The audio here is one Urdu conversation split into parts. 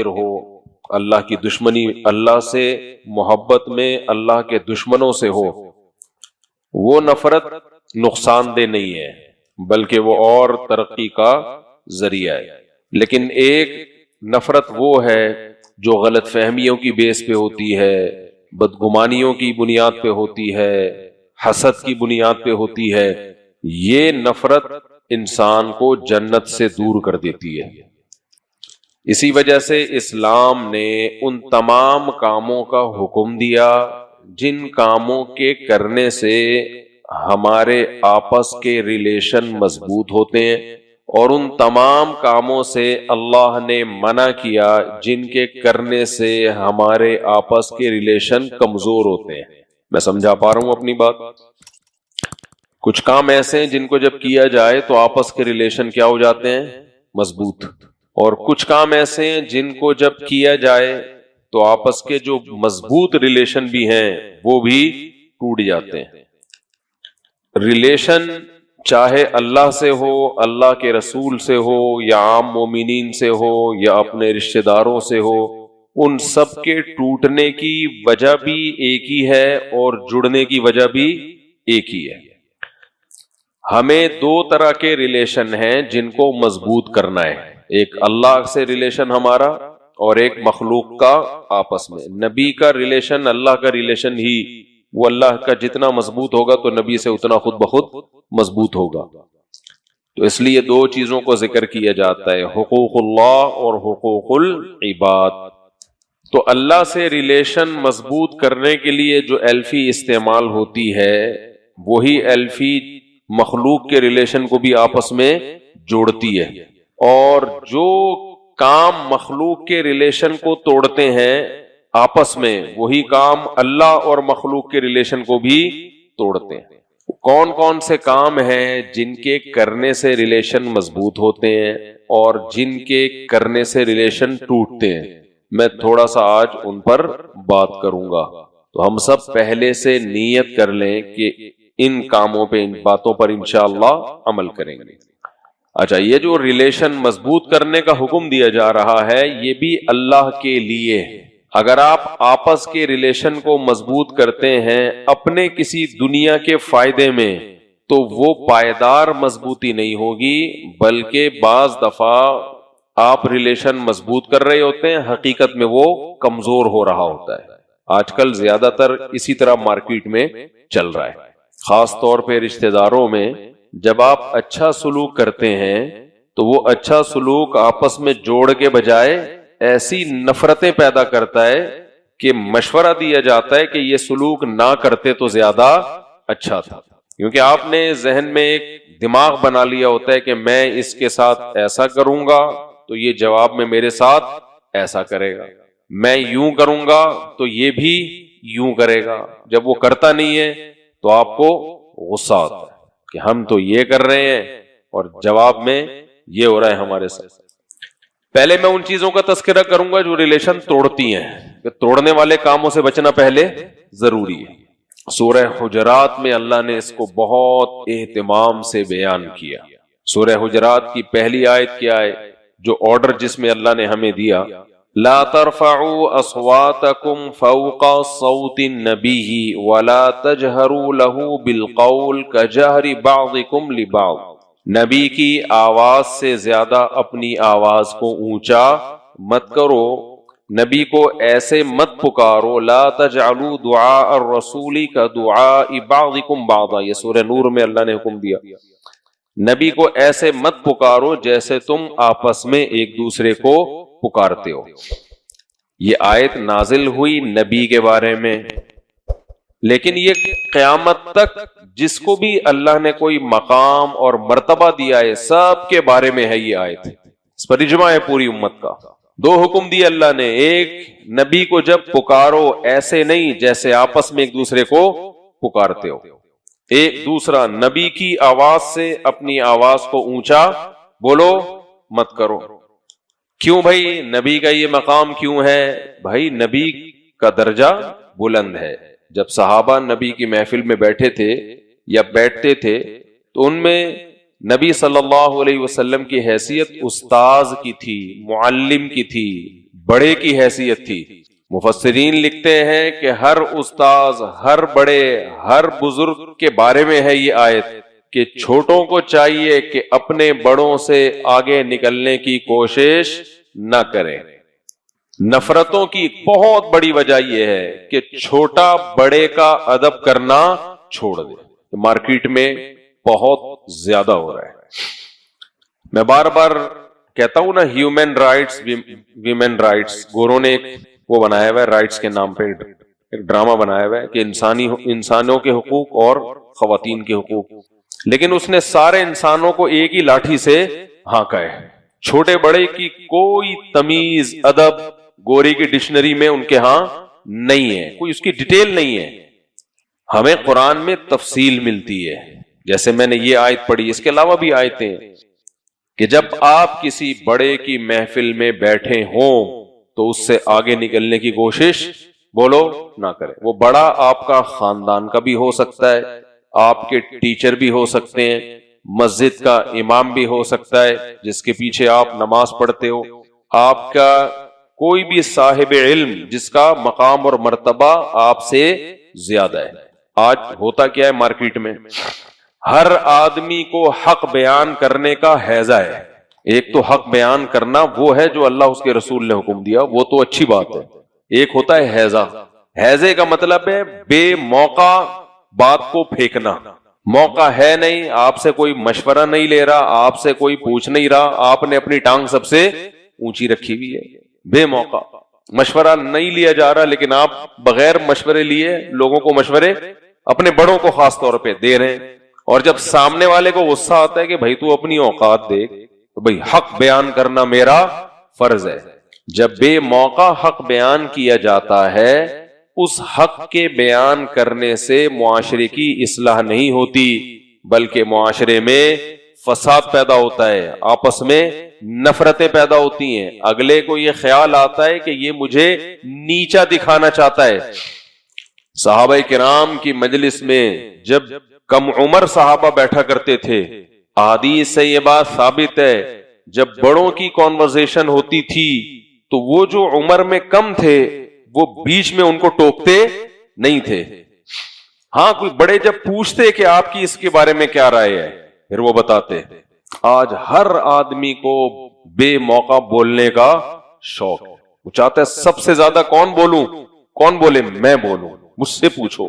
ہو، اللہ کی دشمنی، اللہ سے محبت میں اللہ کے دشمنوں سے ہو، وہ نفرت نقصان دہ نہیں ہے بلکہ وہ اور ترقی کا ذریعہ ہے۔ لیکن ایک نفرت وہ ہے جو غلط فہمیوں کی بیس پہ ہوتی ہے، بدگمانیوں کی بنیاد پہ ہوتی ہے، حسد کی بنیاد پہ ہوتی ہے، یہ نفرت انسان کو جنت سے دور کر دیتی ہے۔ اسی وجہ سے اسلام نے ان تمام کاموں کا حکم دیا جن کاموں کے کرنے سے ہمارے آپس کے ریلیشن مضبوط ہوتے ہیں، اور ان تمام کاموں سے اللہ نے منع کیا جن کے کرنے سے ہمارے آپس کے ریلیشن کمزور ہوتے ہیں۔ میں سمجھا پا رہا ہوں اپنی بات؟ کچھ کام ایسے ہیں جن کو جب کیا جائے تو آپس کے ریلیشن کیا ہو جاتے ہیں؟ مضبوط۔ اور کچھ کام ایسے ہیں جن کو جب کیا جائے تو آپس کے جو مضبوط ریلیشن بھی ہیں وہ بھی ٹوٹ جاتے ہیں۔ ریلیشن چاہے اللہ سے ہو، اللہ کے رسول سے ہو، یا عام مومنین سے ہو، یا اپنے رشتہ داروں سے ہو، ان سب کے ٹوٹنے کی وجہ بھی ایک ہی ہے اور جڑنے کی وجہ بھی ایک ہی ہے۔ ہمیں دو طرح کے ریلیشن ہیں جن کو مضبوط کرنا ہے، ایک اللہ سے ریلیشن ہمارا اور ایک مخلوق کا آپس میں۔ نبی کا ریلیشن اللہ کا ریلیشن ہی، وہ اللہ کا جتنا مضبوط ہوگا تو نبی سے اتنا خود بخود مضبوط ہوگا۔ تو اس لیے دو چیزوں کو ذکر کیا جاتا ہے، حقوق اللہ اور حقوق العباد۔ تو اللہ سے ریلیشن مضبوط کرنے کے لیے جو ایلفی استعمال ہوتی ہے وہی ایلفی مخلوق کے ریلیشن کو بھی آپس میں جوڑتی ہے، اور جو کام مخلوق کے ریلیشن کو توڑتے ہیں آپس میں وہی کام اللہ اور مخلوق کے ریلیشن کو بھی توڑتے ہیں۔ کون کون سے کام ہیں جن کے کرنے سے ریلیشن مضبوط ہوتے ہیں اور جن کے کرنے سے ریلیشن ٹوٹتے ہیں، میں تھوڑا سا آج ان پر بات کروں گا۔ تو ہم سب پہلے سے نیت کر لیں کہ ان کاموں پہ، ان باتوں پر انشاءاللہ عمل کریں گے۔ اچھا، یہ جو ریلیشن مضبوط کرنے کا حکم دیا جا رہا ہے یہ بھی اللہ کے لیے۔ اگر آپ آپس کے ریلیشن کو مضبوط کرتے ہیں اپنے کسی دنیا کے فائدے میں تو وہ پائیدار مضبوطی نہیں ہوگی، بلکہ بعض دفعہ آپ ریلیشن مضبوط کر رہے ہوتے ہیں، حقیقت میں وہ کمزور ہو رہا ہوتا ہے۔ آج کل زیادہ تر اسی طرح مارکیٹ میں چل رہا ہے، خاص طور پہ رشتہ داروں میں۔ جب آپ اچھا سلوک کرتے ہیں تو وہ اچھا سلوک آپس میں جوڑ کے بجائے ایسی نفرتیں پیدا کرتا ہے کہ مشورہ دیا جاتا ہے کہ یہ سلوک نہ کرتے تو زیادہ اچھا تھا، کیونکہ آپ نے ذہن میں ایک دماغ بنا لیا ہوتا ہے کہ میں اس کے ساتھ ایسا کروں گا تو یہ جواب میں میرے ساتھ ایسا کرے گا، میں یوں کروں گا تو یہ بھی یوں کرے گا۔ جب وہ کرتا نہیں ہے تو آپ کو غصہ آتا ہے کہ ہم تو یہ کر رہے ہیں اور جواب میں یہ ہو رہا ہے ہمارے ساتھ۔ پہلے میں ان چیزوں کا تذکرہ کروں گا جو ریلیشن توڑتی ہیں، کہ توڑنے والے کاموں سے بچنا پہلے ضروری ہے۔ سورہ حجرات میں اللہ نے اس کو بہت اہتمام سے بیان کیا۔ سورہ حجرات کی پہلی آیت کیا ہے؟ جو آرڈر جس میں اللہ نے ہمیں دیا، لا ترفعوا اصواتکم فوق صوت النبی ولا تجہروا لہ بالقول کجہر بعضکم لبعض، نبی کی آواز سے زیادہ اپنی آواز کو اونچا مت کرو، نبی کو ایسے مت پکارو، لا تجعلوا دعاء الرسول کدعاء بعضکم بعضا، یہ سورہ نور میں اللہ نے حکم دیا۔ نبی کو ایسے مت پکارو جیسے تم آپس میں ایک دوسرے کو پکارتے ہو۔ یہ آیت نازل ہوئی نبی کے بارے میں، لیکن یہ قیامت تک جس کو بھی اللہ نے کوئی مقام اور مرتبہ دیا ہے سب کے بارے میں ہے یہ آیت، اس پر اجماع ہے پوری امت کا۔ دو حکم دیے اللہ نے، ایک نبی کو جب پکارو ایسے نہیں جیسے آپس میں ایک دوسرے کو پکارتے ہو، ایک دوسرا نبی کی آواز سے اپنی آواز کو اونچا بولو مت کرو۔ کیوں بھائی نبی کا یہ مقام کیوں ہے؟ بھائی نبی کا درجہ بلند ہے۔ جب صحابہ نبی کی محفل میں بیٹھے تھے یا بیٹھتے تھے تو ان میں نبی صلی اللہ علیہ وسلم کی حیثیت استاذ کی تھی، معلم کی تھی، بڑے کی حیثیت تھی. مفسرین لکھتے ہیں کہ ہر استاذ، ہر بڑے، ہر بزرگ کے بارے میں ہے یہ آیت کہ چھوٹوں کو چاہیے کہ اپنے بڑوں سے آگے نکلنے کی کوشش نہ کریں. نفرتوں کی بہت بڑی وجہ یہ ہے کہ چھوٹا بڑے کا ادب کرنا چھوڑ دے. مارکیٹ میں بہت زیادہ ہو رہا ہے. میں بار بار کہتا ہوں نا، ہیومن رائٹس، ویمن رائٹس. گوروں نے ایک وہ بنایا ہوا ہے رائٹس کے نام پہ، ایک ڈرامہ بنایا ہوا ہے کہ انسانوں کے حقوق اور خواتین کے حقوق، لیکن اس نے سارے انسانوں کو ایک ہی لاٹھی سے ہانکا ہے. چھوٹے بڑے کی کوئی تمیز، ادب گوری کی ڈکشنری میں ان کے ہاں نہیں ہے، کوئی اس کی ڈیٹیل نہیں ہے. ہمیں قرآن میں تفصیل ملتی ہے. جیسے میں نے یہ آیت پڑھی، اس کے علاوہ بھی آیتیں کہ جب آپ کسی بڑے کی محفل میں بیٹھے ہوں تو اس سے آگے نکلنے کی کوشش بولو نہ کریں. وہ بڑا آپ کا خاندان کا بھی ہو سکتا ہے، آپ کے ٹیچر بھی ہو سکتے ہیں، مسجد کا امام بھی ہو سکتا ہے جس کے پیچھے آپ نماز پڑھتے ہو، آپ کا کوئی بھی صاحب علم جس کا مقام اور مرتبہ آپ سے زیادہ ہے. آج ہوتا کیا ہے مارکیٹ میں، ہر آدمی کو حق بیان کرنے کا ہیضہ ہے. ایک تو حق بیان کرنا وہ ہے جو اللہ اس کے رسول نے حکم دیا، وہ تو اچھی بات ہے. ایک ہوتا ہے ہیضہ. ہیضے کا مطلب ہے بے موقع بات کو پھینکنا. موقع ہے نہیں، آپ سے کوئی مشورہ نہیں لے رہا، آپ سے کوئی پوچھ نہیں رہا، آپ نے اپنی ٹانگ سب سے اونچی رکھی ہوئی ہے. بے موقع مشورہ نہیں لیا جا رہا، لیکن آپ بغیر مشورے لیے لوگوں کو مشورے، اپنے بڑوں کو خاص طور پہ دے رہے ہیں. اور جب سامنے والے کو غصہ آتا ہے کہ بھائی تو اپنی اوقات دیکھ، تو بھائی حق بیان کرنا میرا فرض ہے. جب بے موقع حق بیان کیا جاتا ہے، اس حق کے بیان کرنے سے معاشرے کی اصلاح نہیں ہوتی، بلکہ معاشرے میں فساد پیدا ہوتا ہے، آپس میں نفرتیں پیدا ہوتی ہیں. اگلے کو یہ خیال آتا ہے کہ یہ مجھے نیچا دکھانا چاہتا ہے. صحابہ کرام کی مجلس میں جب کم عمر صحابہ بیٹھا کرتے تھے، احادیث سے یہ بات ثابت ہے، جب بڑوں کی کانورزیشن ہوتی تھی تو وہ جو عمر میں کم تھے وہ بیچ میں ان کو ٹوکتے نہیں تھے. ہاں کوئی بڑے جب پوچھتے کہ آپ کی اس کے بارے میں کیا رائے ہے، پھر وہ بتاتے. آج ہر آدمی کو بے موقع بولنے کا شوق ہے. وہ چاہتا ہے سب سے زیادہ کون بولوں، کون بولے، میں بولوں، مجھ سے پوچھو.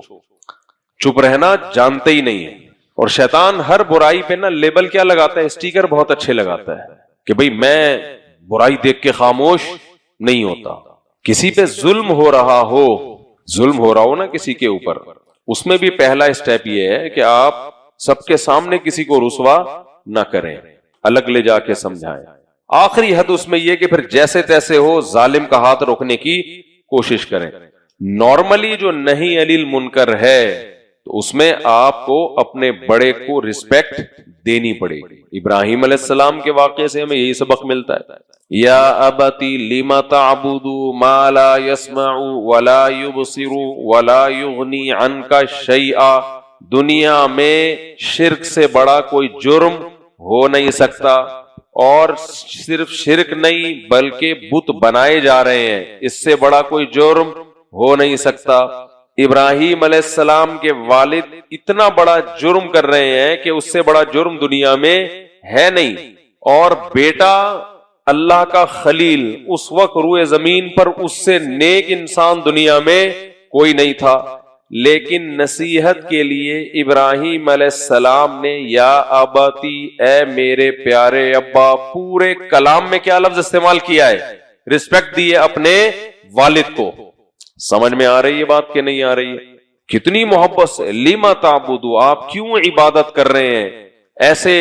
چپ رہنا جانتے ہی نہیں ہے. اور شیطان ہر برائی پہ نا لیبل کیا لگاتا ہے، اسٹیکر بہت اچھے لگاتا ہے کہ بھئی میں برائی دیکھ کے خاموش نہیں ہوتا. کسی پہ ظلم ہو رہا ہو نا کسی کے اوپر، اس میں بھی پہلا اسٹیپ یہ ہے کہ آپ سب کے سامنے کسی کو رسوا نہ کریں، الگ لے جا کے سمجھائیں. آخری حد اس میں یہ کہ پھر جیسے تیسے ہو ظالم کا ہاتھ روکنے کی کوشش کریں. نارملی جو نہیں علی المنکر ہے تو اس میں آپ کو اپنے بڑے کو رسپیکٹ دینی پڑے گی. ابراہیم علیہ السلام کے واقعے سے ہمیں یہی سبق ملتا ہے. یا ابتی لما تعبد ما لا يسمع ولا يبصر ولا يغني عنك شيئا. دنیا میں شرک سے بڑا کوئی جرم ہو نہیں سکتا، اور صرف شرک نہیں بلکہ بت بنائے جا رہے ہیں، اس سے بڑا کوئی جرم ہو نہیں سکتا. ابراہیم علیہ السلام کے والد اتنا بڑا جرم کر رہے ہیں کہ اس سے بڑا جرم دنیا میں ہے نہیں، اور بیٹا اللہ کا خلیل اس وقت روئے زمین پر اس سے نیک انسان دنیا میں کوئی نہیں تھا. لیکن نصیحت کے لیے ابراہیم علیہ السلام نے یا اباتی، اے میرے پیارے ابا، پورے کلام میں کیا لفظ استعمال کیا ہے، رسپیکٹ دی ہے اپنے والد کو. سمجھ میں آ رہی ہے بات کہ نہیں آ رہی ہے؟ کتنی محبت سے لما تعبدو، آپ کیوں عبادت کر رہے ہیں ایسے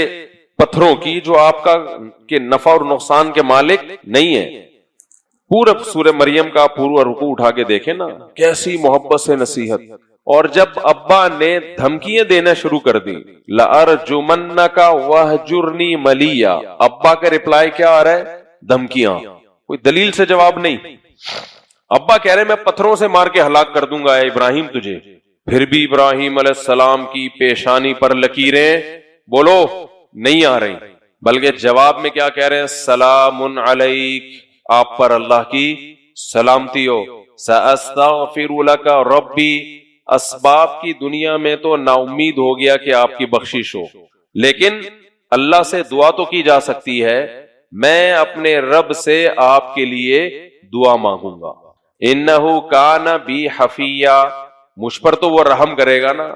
پتھروں کی جو آپ کا کہ نفع اور نقصان کے مالک نہیں ہے. پورا سورہ مریم کا پورا رکوع اٹھا کے دیکھیں نا، کیسی محبت سے نصیحت. اور جب ابا نے دھمکیاں دینا شروع کر دی، لَأَرْجُمَنَّكَ وَاهْجُرْنِي مَلِيًّا، ابا کا ریپلائی کیا آ رہا ہے؟ دھمکیاں، کوئی دلیل سے جواب نہیں. ابا کہہ رہے میں پتھروں سے مار کے ہلاک کر دوں گا اے ابراہیم تجھے. پھر بھی ابراہیم علیہ السلام کی پیشانی پر لکیریں بولو نہیں آ رہی، بلکہ جواب میں کیا کہہ رہے ہیں؟ سلام علیک، آپ پر اللہ کی سلامتی ہو. سأستغفر لک ربی، اسباب کی دنیا میں تو نا امید ہو گیا کہ آپ کی بخشش ہو، لیکن اللہ سے دعا تو کی جا سکتی ہے. میں اپنے رب سے آپ کے لیے دعا مانگوں گا. انہ کان بی حفیہ، مجھ پر تو وہ رحم کرے گا نا،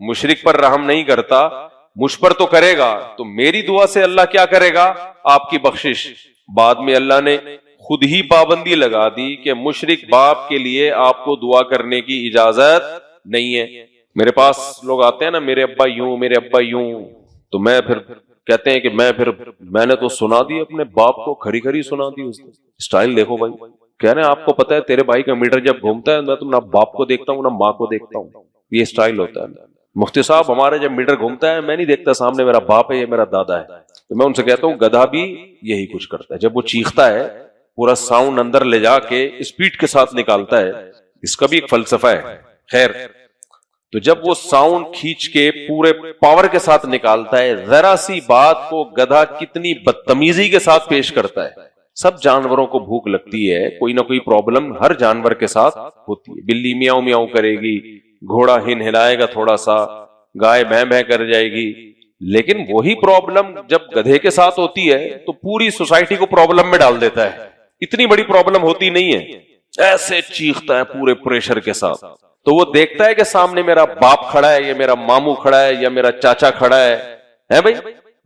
مشرک پر رحم نہیں کرتا، مجھ پر تو کرے گا، تو میری دعا سے اللہ کیا کرے گا؟ آپ کی بخشش. بعد میں اللہ نے خود ہی پابندی لگا دی کہ مشرک باپ کے لیے آپ کو دعا کرنے کی اجازت نہیں ہے. میرے پاس لوگ آتے ہیں نا، میرے ابا یوں، میرے ابا یوں، تو میں پھر کہتے ہیں کہ میں نے تو سنا دی اپنے باپ کو، کھری کھری سنا دی. اس اسٹائل دیکھو بھائی، کہہ رہے ہیں آپ کو پتا ہے تیرے بھائی کا میٹر جب گھومتا ہے میں تو نہ باپ کو دیکھتا ہوں نہ ماں کو دیکھتا ہوں. یہ اسٹائل ہوتا ہے. مفتی صاحب ہمارے جب میٹر گھومتا ہے میں نہیں دیکھتا سامنے میرا باپ ہے یا میرا دادا ہے. تو میں ان سے کہتا ہوں گدھا بھی یہی کچھ کرتا ہے. جب وہ چیختا ہے پورا ساؤنڈ اندر لے جا کے اسپیڈ کے ساتھ نکالتا ہے. اس کا بھی ایک فلسفہ ہے. خیر، تو جب وہ ساؤنڈ کھینچ کے پورے پاور کے ساتھ نکالتا ہے، ذرا سی بات کو گدھا کتنی بدتمیزی کے ساتھ پیش کرتا ہے. سب جانوروں کو بھوک لگتی ہے، کوئی نہ کوئی پرابلم ہر جانور کے ساتھ ہوتی ہے. بلی میاؤں میاؤں کرے گی، گھوڑا ہلائے گا تھوڑا سا، گائے بھیں بھیں کر جائے گی. لیکن وہی پرابلم جب گدھے کے ساتھ ہوتی ہے تو پوری سوسائٹی کو پرابلم میں ڈال دیتا ہے. اتنی بڑی پرابلم ہوتی نہیں ہے، ایسے چیختا ہے پورے پریشر کے ساتھ. تو وہ دیکھتا ہے کہ سامنے میرا باپ کھڑا ہے یا میرا ماموں کھڑا ہے یا میرا چاچا کھڑا ہے بھائی،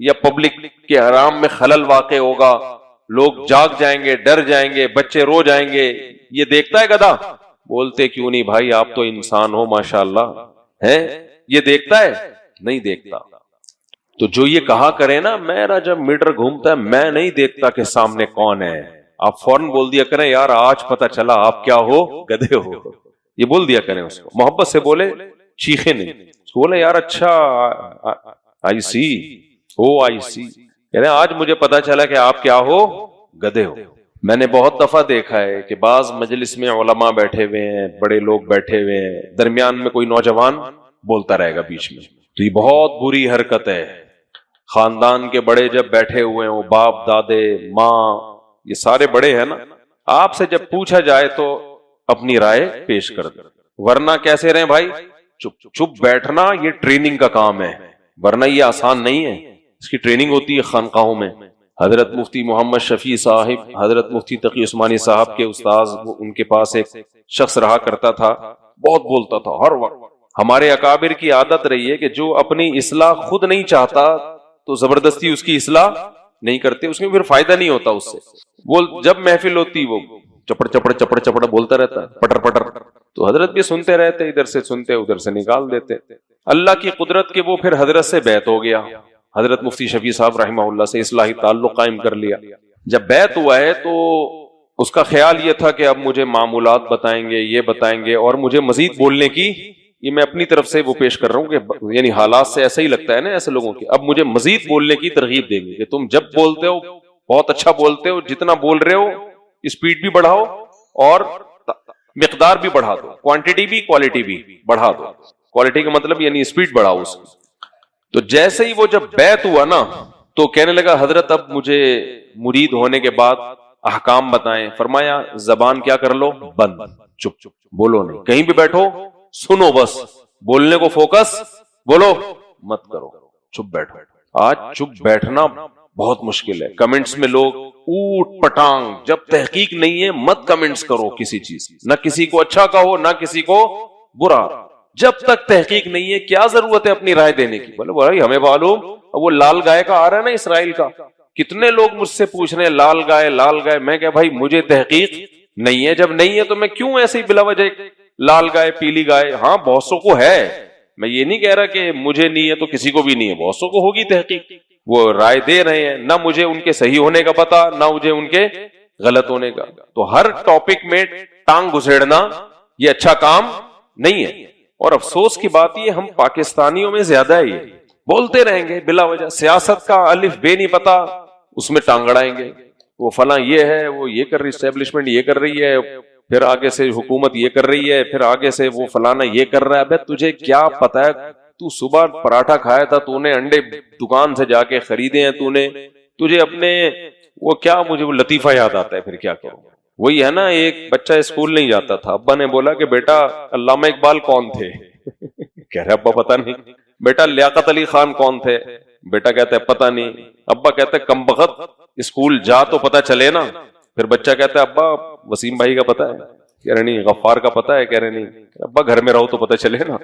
یا پبلک کے حرام میں خلل واقع ہوگا، لوگ جاگ جائیں گے، ڈر جائیں گے، بچے رو جائیں گے. یہ دیکھتا ہے گدھا. بولتے کیوں نہیں بھائی، آپ تو انسان ہو ماشاءاللہ ہے. یہ دیکھتا ہے؟ نہیں دیکھتا. تو جو یہ کہا کرے نا میرا جب میٹر گھومتا ہے میں نہیں دیکھتا کہ سامنے کون ہے، آپ فوراً بول دیا کریں یار آج پتہ چلا آپ کیا ہو، گدھے ہو. یہ بول دیا کریں اس کو، محبت سے بولے، چیخے نہیں. بولے یار اچھا آئی سی، کہہ رہے آج مجھے پتا چلا کہ آپ کیا ہو، گدھے ہو. میں نے بہت دفعہ دیکھا ہے کہ بعض مجلس میں علماء بیٹھے ہوئے ہیں، بڑے لوگ بیٹھے ہوئے ہیں، درمیان میں کوئی نوجوان بولتا رہے گا بیچ میں. تو یہ بہت بری حرکت ہے. خاندان کے بڑے جب بیٹھے ہوئے ہیں، وہ باپ دادے ماں یہ سارے بڑے ہیں نا، آپ سے جب پوچھا جائے تو اپنی رائے پیش کر دیں. ورنہ کیسے رہیں بھائی، چپ بیٹھنا یہ ٹریننگ کا کام ہے، ورنہ یہ آسان نہیں ہے. اس کی ٹریننگ ہوتی ہے خانقاہوں میں. حضرت مفتی محمد شفیع صاحب، حضرت مفتی تقی عثمانی صاحب کے استاذ، ان کے پاس ایک شخص رہا کرتا تھا، بہت بولتا تھا ہر وقت. ہمارے اکابر کی عادت رہی ہے کہ جو اپنی اصلاح خود نہیں چاہتا تو زبردستی اس کی اصلاح نہیں کرتے، اس میں پھر فائدہ نہیں ہوتا اس سے. وہ جب محفل ہوتی وہ چپڑ چپڑ چپڑ چپڑ بولتا رہتا، پٹر پٹر. تو حضرت بھی سنتے رہتے، ادھر سے سنتے ادھر سے نکال دیتے. اللہ کی قدرت کے وہ پھر حضرت سے بیعت ہو گیا. حضرت مفتی شفیع صاحب رحمہ اللہ سے اصلاحی تعلق قائم کر لیا. جب بیعت ہوا ہے تو اس کا خیال یہ تھا کہ اب مجھے معمولات بتائیں گے، یہ بتائیں گے، اور مجھے مزید بولنے کی، یہ میں اپنی طرف سے وہ پیش کر رہا ہوں کہ یعنی حالات سے ایسا ہی لگتا ہے نا ایسے لوگوں کے، اب مجھے مزید بولنے کی ترغیب دیں گے کہ تم جب بولتے ہو بہت اچھا بولتے ہو، جتنا بول رہے ہو اسپیڈ بھی بڑھاؤ اور مقدار بھی بڑھا دو، کوانٹٹی بھی کوالٹی بھی بڑھا دو. کوالٹی کا مطلب یعنی اسپیڈ بڑھاؤ اس کی. تو جیسے ہی وہ جب بیعت ہوا نا تو کہنے لگا حضرت اب مجھے مرید ہونے کے بعد احکام بتائیں. فرمایا زبان کیا کر لو، بند، چپ بولو نہیں، کہیں بھی بیٹھو سنو، بس بولنے کو فوکس، بولو مت کرو، چپ بیٹھو. آج چپ بیٹھنا بہت مشکل ہے. کمنٹس میں لوگ اوٹ پٹانگ، جب تحقیق نہیں ہے مت کمنٹس کرو کسی چیز، نہ کسی کو اچھا کہو نہ کسی کو برا. جب تک تحقیق نہیں ہے کیا ضرورت ہے اپنی رائے دینے کی. بولے بھائی ہمیں معلوم، وہ لال گائے کا آ رہا ہے نا اسرائیل کا، کتنے لوگ مجھ سے پوچھ رہے ہیں لال گائے لال گائے. میں کہ بھائی مجھے تحقیق نہیں ہے، جب نہیں ہے تو میں کیوں ایسے ہی بلا وجہ لال گائے پیلی گائے. ہاں بہت سو کو ہے، میں یہ نہیں کہہ رہا کہ مجھے نہیں ہے تو کسی کو بھی نہیں ہے، بہت سو کو ہوگی تحقیق، وہ رائے دے رہے ہیں. نہ مجھے ان کے صحیح ہونے کا پتا، نہ مجھے ان کے غلط ہونے کا. تو ہر ٹاپک میں ٹانگ گھسیڑنا یہ اچھا کام نہیں ہے. اور افسوس کی بات یہ ہم پاکستانیوں میں زیادہ ہے، یہ بولتے رہیں گے بلا وجہ. سیاست کا الف بے نہیں پتا، اس میں ٹانگ اڑائیں گے، وہ فلاں یہ ہے، وہ یہ کر رہی، اسٹیبلشمنٹ یہ کر رہی ہے، پھر آگے سے حکومت یہ کر رہی ہے، پھر آگے سے وہ فلانا یہ کر رہا ہے. ابے تجھے کیا پتا ہے؟ تو صبح پراٹھا کھایا تھا، تو نے انڈے دکان سے جا کے خریدے ہیں، تجھے اپنے وہ کیا, مجھے وہ لطیفہ یاد آتا ہے, پھر کیا کروں. وہی ہے نا, ایک بچہ اسکول نہیں جاتا تھا, ابا نے بولا کہ بیٹا علامہ اقبال کون تھے؟ کہہ رہے ابا پتہ نہیں. بیٹا لیاقت علی خان کون تھے؟ بیٹا کہتا ہے پتہ نہیں. ابا کہتا ہے کمبخت اسکول جا تو پتہ چلے نا. پھر بچہ کہتا ہے ابا وسیم بھائی کا پتہ ہے؟ کہہ رہے نہیں. غفار کا پتہ ہے؟ کہہ رہے نہیں. ابا گھر میں رہو تو پتہ چلے نا.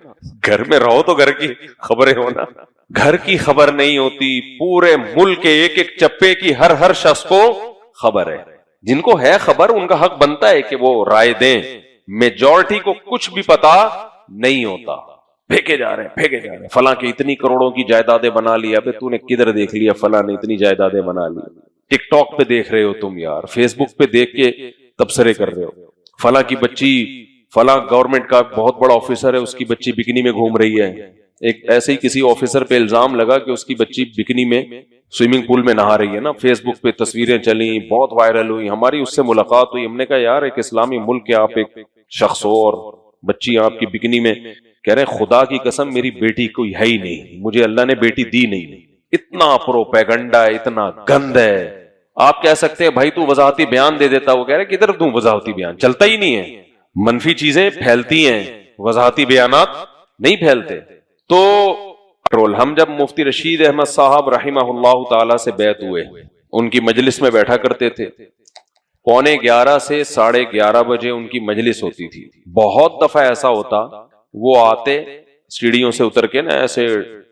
گھر میں رہو تو گھر کی خبریں ہونا. گھر کی خبر نہیں ہوتی, پورے ملک کے ایک ایک چپے کی ہر شخص کو خبر ہے. جن کو ہے خبر ان کا حق بنتا ہے کہ وہ رائے دیں. میجورٹی کو کچھ بھی پتا نہیں ہوتا, پھینکے جا رہے ہیں. فلاں کی اتنی کروڑوں کی جائیدادیں بنا لی. ابے تو نے کدھر دیکھ لیا فلاں نے اتنی جائیدادیں بنا لی؟ ٹک ٹاک پہ دیکھ رہے ہو تم یار, فیس بک پہ دیکھ کے تبصرے کر رہے ہو. فلاں کی بچی, فلاں گورنمنٹ کا بہت بڑا آفیسر ہے, اس کی بچی بکنی میں گھوم رہی ہے. ایک ایسے ہی کسی آفیسر پہ الزام لگا کہ اس کی بچی بکنی میں سوئمنگ پول میں نہا رہی ہے نا. فیس بک پہ تصویریں چلیں, بہت وائرل ہوئی. ہماری اس سے ملاقات ہوئی, ہم نے کہا یار ایک اسلامی ملک کے آپ ایک شخص ہو اور بچی آپ کی بکنی میں. کہہ رہے خدا کی قسم میری بیٹی کوئی ہے ہی نہیں, مجھے اللہ نے بیٹی دی نہیں. اتنا پروپیگنڈا ہے, اتنا گند ہے. آپ کہہ سکتے ہیں بھائی تو وضاحتی بیان دے دیتا. وہ کہہ رہے کدھر دوں وضاحتی بیان, چلتا ہی نہیں ہے. منفی چیزیں پھیلتی ہیں, وضاحتی بیانات نہیں پھیلتے. تو ہم جب مفتی رشید احمد صاحب رحمہ اللہ تعالی سے بیعت ہوئے, ان کی مجلس میں بیٹھا کرتے تھے. 11:15 سے 11:30 بجے ان کی مجلس ہوتی تھی. بہت دفعہ ایسا ہوتا وہ آتے سیڑھیوں سے اتر کے نا, ایسے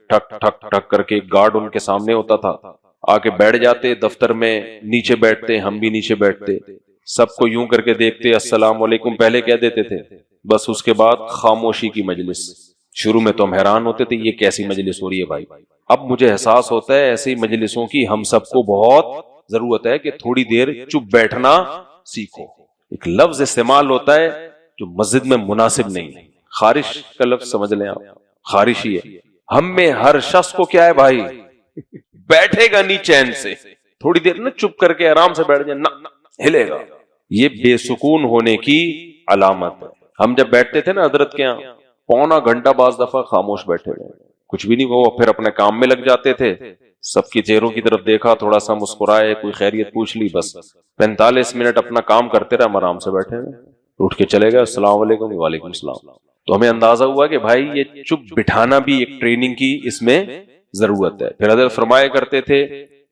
ٹھک ٹھک ٹھک کر کے, گارڈ ان کے سامنے ہوتا تھا, آ کے بیٹھ جاتے دفتر میں, نیچے بیٹھتے, ہم بھی نیچے بیٹھتے, سب کو یوں کر کے دیکھتے, السلام علیکم پہلے کہہ دیتے تھے. بس اس کے بعد خاموشی کی مجلس. شروع میں تو ہم حیران ہوتے تھے یہ کیسی مجلس ہو رہی ہے بھائی. اب مجھے احساس ہوتا ہے ایسی مجلسوں کی ہم سب کو بہت ضرورت ہے کہ تھوڑی دیر چپ بیٹھنا سیکھو. ایک لفظ استعمال ہوتا ہے جو مسجد میں مناسب نہیں. خارش کا لفظ سمجھ لیں آپ, خارش ہی ہے. ہم میں ہر شخص کو کیا ہے بھائی, بیٹھے گا نہیں چین سے, تھوڑی دیر نا چپ کر کے آرام سے بیٹھ جائے, نہ ہلے گا. یہ بے سکون ہونے کی علامت ہے. ہم جب بیٹھتے تھے نا حضرت کے یہاں, 1.25 گھنٹہ بعض دفعہ خاموش بیٹھے رہے, کچھ بھی نہیں. وہ پھر اپنے کام میں لگ جاتے تھے, سب کی چہروں کی طرف دیکھا, تھوڑا سا مسکرائے, کوئی خیریت پوچھ لی, بس 45 منٹ اپنا کام کرتے رہے, ہم آرام سے بیٹھے رہے. اٹھ کے چلے گئے, السلام علیکم, وعلیکم السلام. تو ہمیں اندازہ ہوا کہ بھائی یہ چپ بٹھانا بھی ایک ٹریننگ کی اس میں ضرورت ہے. پھر حضرت فرمایا کرتے تھے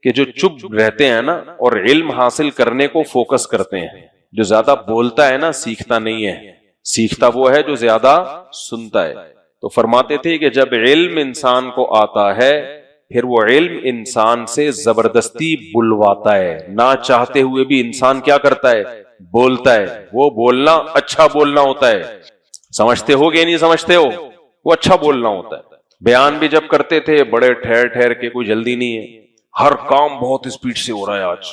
کہ جو چپ رہتے ہیں نا اور علم حاصل کرنے کو فوکس کرتے ہیں, جو زیادہ بولتا ہے نا سیکھتا نہیں ہے, سیکھتا وہ ہے جو زیادہ سنتا ہے. تو فرماتے تھے کہ جب علم انسان کو آتا ہے پھر وہ علم انسان سے زبردستی بلواتا ہے, نہ چاہتے ہوئے بھی انسان کیا کرتا ہے, بولتا ہے. وہ بولنا اچھا بولنا ہوتا ہے, سمجھتے ہو کہ نہیں سمجھتے ہو, وہ اچھا بولنا ہوتا ہے. بیان بھی جب کرتے تھے بڑے ٹھہر ٹھہر کے, کوئی جلدی نہیں ہے, ہر کام بہت اسپیڈ سے ہو رہا ہے آج,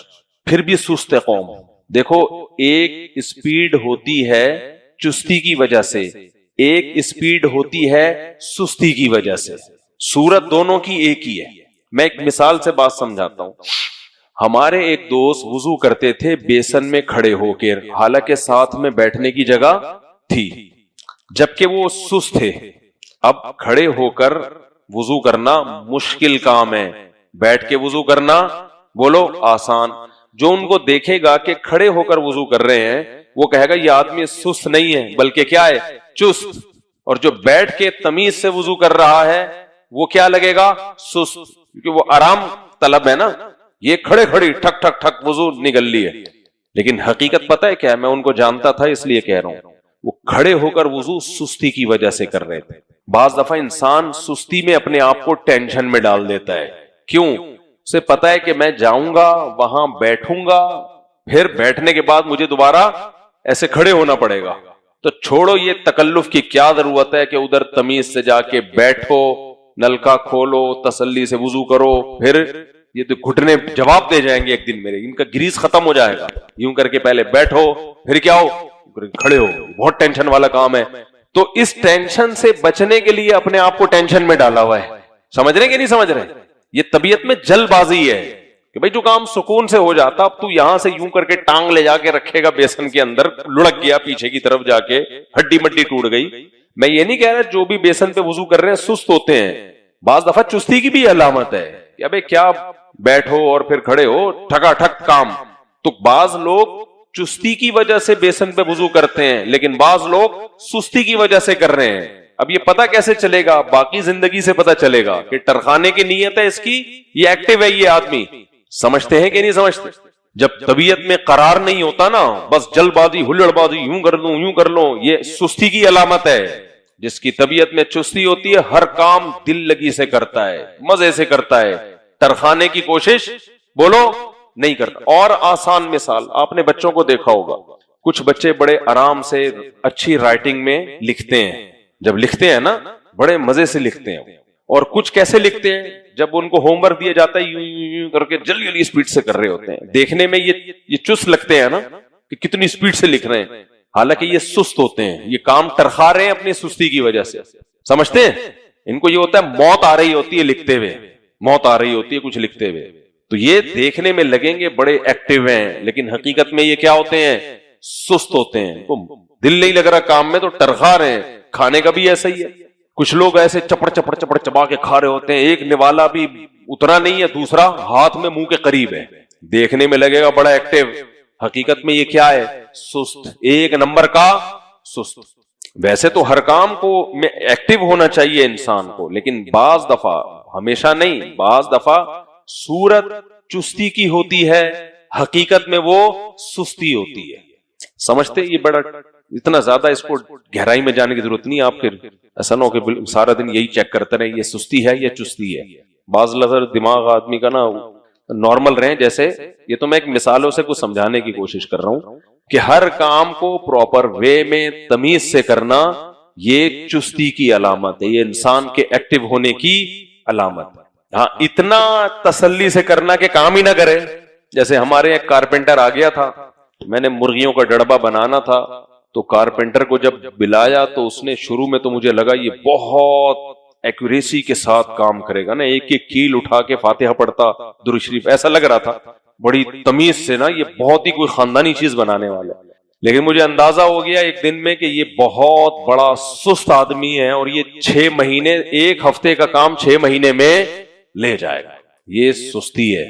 پھر بھی سست ہے قوم. دیکھو ایک اسپیڈ ہوتی ہے چستی کی وجہ سے, ایک اسپیڈ ہوتی ہے سستی کی وجہ سے, صورت دونوں کی ایک ہی ہے. میں ایک مثال سے بات سمجھاتا ہوں. ہمارے ایک دوست وضو کرتے تھے بیسن میں کھڑے ہو کے, حالانکہ ساتھ میں بیٹھنے کی جگہ تھی, جبکہ وہ سست تھے. اب کھڑے ہو کر وضو کرنا مشکل کام ہے, بیٹھ کے وضو کرنا بولو آسان. جو ان کو دیکھے گا کہ کھڑے ہو کر وضو کر رہے ہیں وہ کہے گا یہ آدمی سست نہیں ہے بلکہ کیا ہے, چست. اور جو بیٹھ کے تمیز سے وضو کر رہا ہے وہ کیا لگے گا, سست, کیونکہ وہ آرام طلب ہے نا. یہ کھڑے کھڑی ٹھک ٹھک ٹھک وضو نکل لی ہے. لیکن حقیقت پتہ ہے کیا ہے, میں ان کو جانتا تھا اس لیے کہہ رہا ہوں, وہ کھڑے ہو کر وضو سستی کی وجہ سے کر رہے تھے. بعض دفعہ انسان سستی میں اپنے آپ کو ٹینشن میں ڈال دیتا ہے. کیوں, اسے پتا ہے کہ میں جاؤں گا وہاں بیٹھوں گا, پھر بیٹھنے کے بعد مجھے دوبارہ ایسے کھڑے ہونا پڑے گا. تو چھوڑو یہ تکلف کی کیا ضرورت ہے کہ ادھر تمیز سے جا کے بیٹھو, نلکا کھولو, تسلی سے وضو کرو, پھر یہ تو گھٹنے جواب دے جائیں گے ایک دن میرے, ان کا گریز ختم ہو جائے گا. یوں کر کے پہلے بیٹھو پھر کیا ہو, کھڑے ہو, بہت ٹینشن والا کام ہے. تو اس ٹینشن سے بچنے کے لیے اپنے آپ کو ٹینشن میں ڈالا ہوا ہے. سمجھ رہے کہ نہیں سمجھ رہے؟ یہ طبیعت میں جل بازی ہے کہ بھئی جو کام سکون سے ہو جاتا, اب تو یہاں سے یوں کر کے ٹانگ لے جا کے رکھے گا بیسن کے اندر, لڑک گیا پیچھے کی طرف جا کے, ہڈی مڈی ٹوٹ گئی. میں یہ نہیں کہہ رہا جو بھی بیسن پہ وضو کر رہے ہیں سست ہوتے ہیں, بعض دفعہ چستی کی بھی علامت ہے کہ ابے کیا بیٹھو اور پھر کھڑے ہو, ٹھکا ٹھک کام. تو بعض لوگ چستی کی وجہ سے بیسن پہ وضو کرتے ہیں, لیکن بعض لوگ سستی کی وجہ سے کر رہے ہیں. اب یہ پتہ کیسے چلے گا؟ باقی زندگی سے پتہ چلے گا کہ ٹرخانے کی نیت ہے اس کی, یہ ایکٹیو ہے یہ آدمی. سمجھتے ہیں کہ نہیں سمجھتے؟ جب طبیعت میں قرار نہیں ہوتا نا, بس جلد بازی ہلڑ بازی, یوں کر لوں یوں کر لوں, یہ سستی کی علامت ہے. جس کی طبیعت میں چستی ہوتی ہے ہر کام دل لگی سے کرتا ہے, مزے سے کرتا ہے, ٹرخانے کی کوشش بولو نہیں کرتا. اور آسان مثال, آپ نے بچوں کو دیکھا ہوگا, کچھ بچے بڑے آرام سے اچھی رائٹنگ میں لکھتے ہیں, جب لکھتے ہیں نا بڑے مزے سے لکھتے ہیں. اور کچھ کیسے لکھتے ہیں, جب ان کو ہوم ورک دیا جاتا ہے یوں یوں کر کے جلدی جلدی اسپیڈ سے کر رہے ہوتے ہیں. دیکھنے میں یہ چست لگتے ہیں نا کہ کتنی اسپیڈ سے لکھ رہے ہیں, حالانکہ یہ سست ہوتے ہیں, یہ کام ٹرخا رہے ہیں اپنی سستی کی وجہ سے. سمجھتے ہیں؟ ان کو یہ ہوتا ہے موت آ رہی ہوتی ہے لکھتے ہوئے, موت آ رہی ہوتی ہے کچھ لکھتے ہوئے. تو یہ دیکھنے میں لگیں گے بڑے ایکٹیو ہیں, لیکن حقیقت میں یہ کیا ہوتے ہیں؟ سست ہوتے ہیں. تو دل نہیں لگ رہا کام میں تو ٹرخا رہے ہیں. کھانے کا بھی ایسا ہی ہے, کچھ لوگ ایسے چپڑ چپڑ چپڑ چبا کے کھا رہے ہوتے ہیں, ایک نوالا بھی اتنا نہیں ہے, دوسرا ہاتھ میں منہ کے قریب ہے, دیکھنے میں لگے گا بڑا ایکٹیو, حقیقت میں یہ کیا ہے؟ سست, ایک نمبر کا سست. ویسے تو ہر کام کو میں ایکٹیو ہونا چاہیے انسان کو, لیکن بعض دفعہ, ہمیشہ نہیں, بعض دفعہ صورت چستی کی ہوتی ہے, حقیقت میں وہ سستی ہوتی ہے. سمجھتے؟ یہ بڑا اتنا زیادہ اس کو گہرائی میں جانے کی ضرورت نہیں. آپ پھر ایسا نہ ہو کہ سارا دن یہی چیک کرتے رہے یہ سستی ہے یا چستی ہے. بعض نظر دماغ آدمی کا نا نارمل رہے جیسے, یہ تو میں ایک مثالوں سے کچھ سمجھانے کی کوشش کر رہا ہوں کہ ہر کام کو پراپر وے میں تمیز سے کرنا یہ چستی کی علامت ہے, یہ انسان کے ایکٹیو ہونے کی علامت ہے. ہاں, اتنا تسلی سے کرنا کہ کام ہی نہ کرے. جیسے ہمارے ایک کارپینٹر آ گیا تھا, میں نے مرغیوں کا ڈڑبا بنانا تھا, تو کارپینٹر کو جب بلایا تو اس نے شروع میں تو مجھے لگا یہ بہت ایکوریسی کے ساتھ کام کرے گا نا, ایک ایک کیل اٹھا کے فاتحہ پڑھتا, درود شریف, ایسا لگ رہا تھا بڑی تمیز سے نا, یہ بہت ہی کوئی خاندانی چیز بنانے والا. لیکن مجھے اندازہ ہو گیا ایک دن میں کہ یہ بہت بڑا سست آدمی ہے, اور یہ 6 مہینے, ایک ہفتے کا کام 6 مہینے میں لے جائے گا. یہ سستی ہے.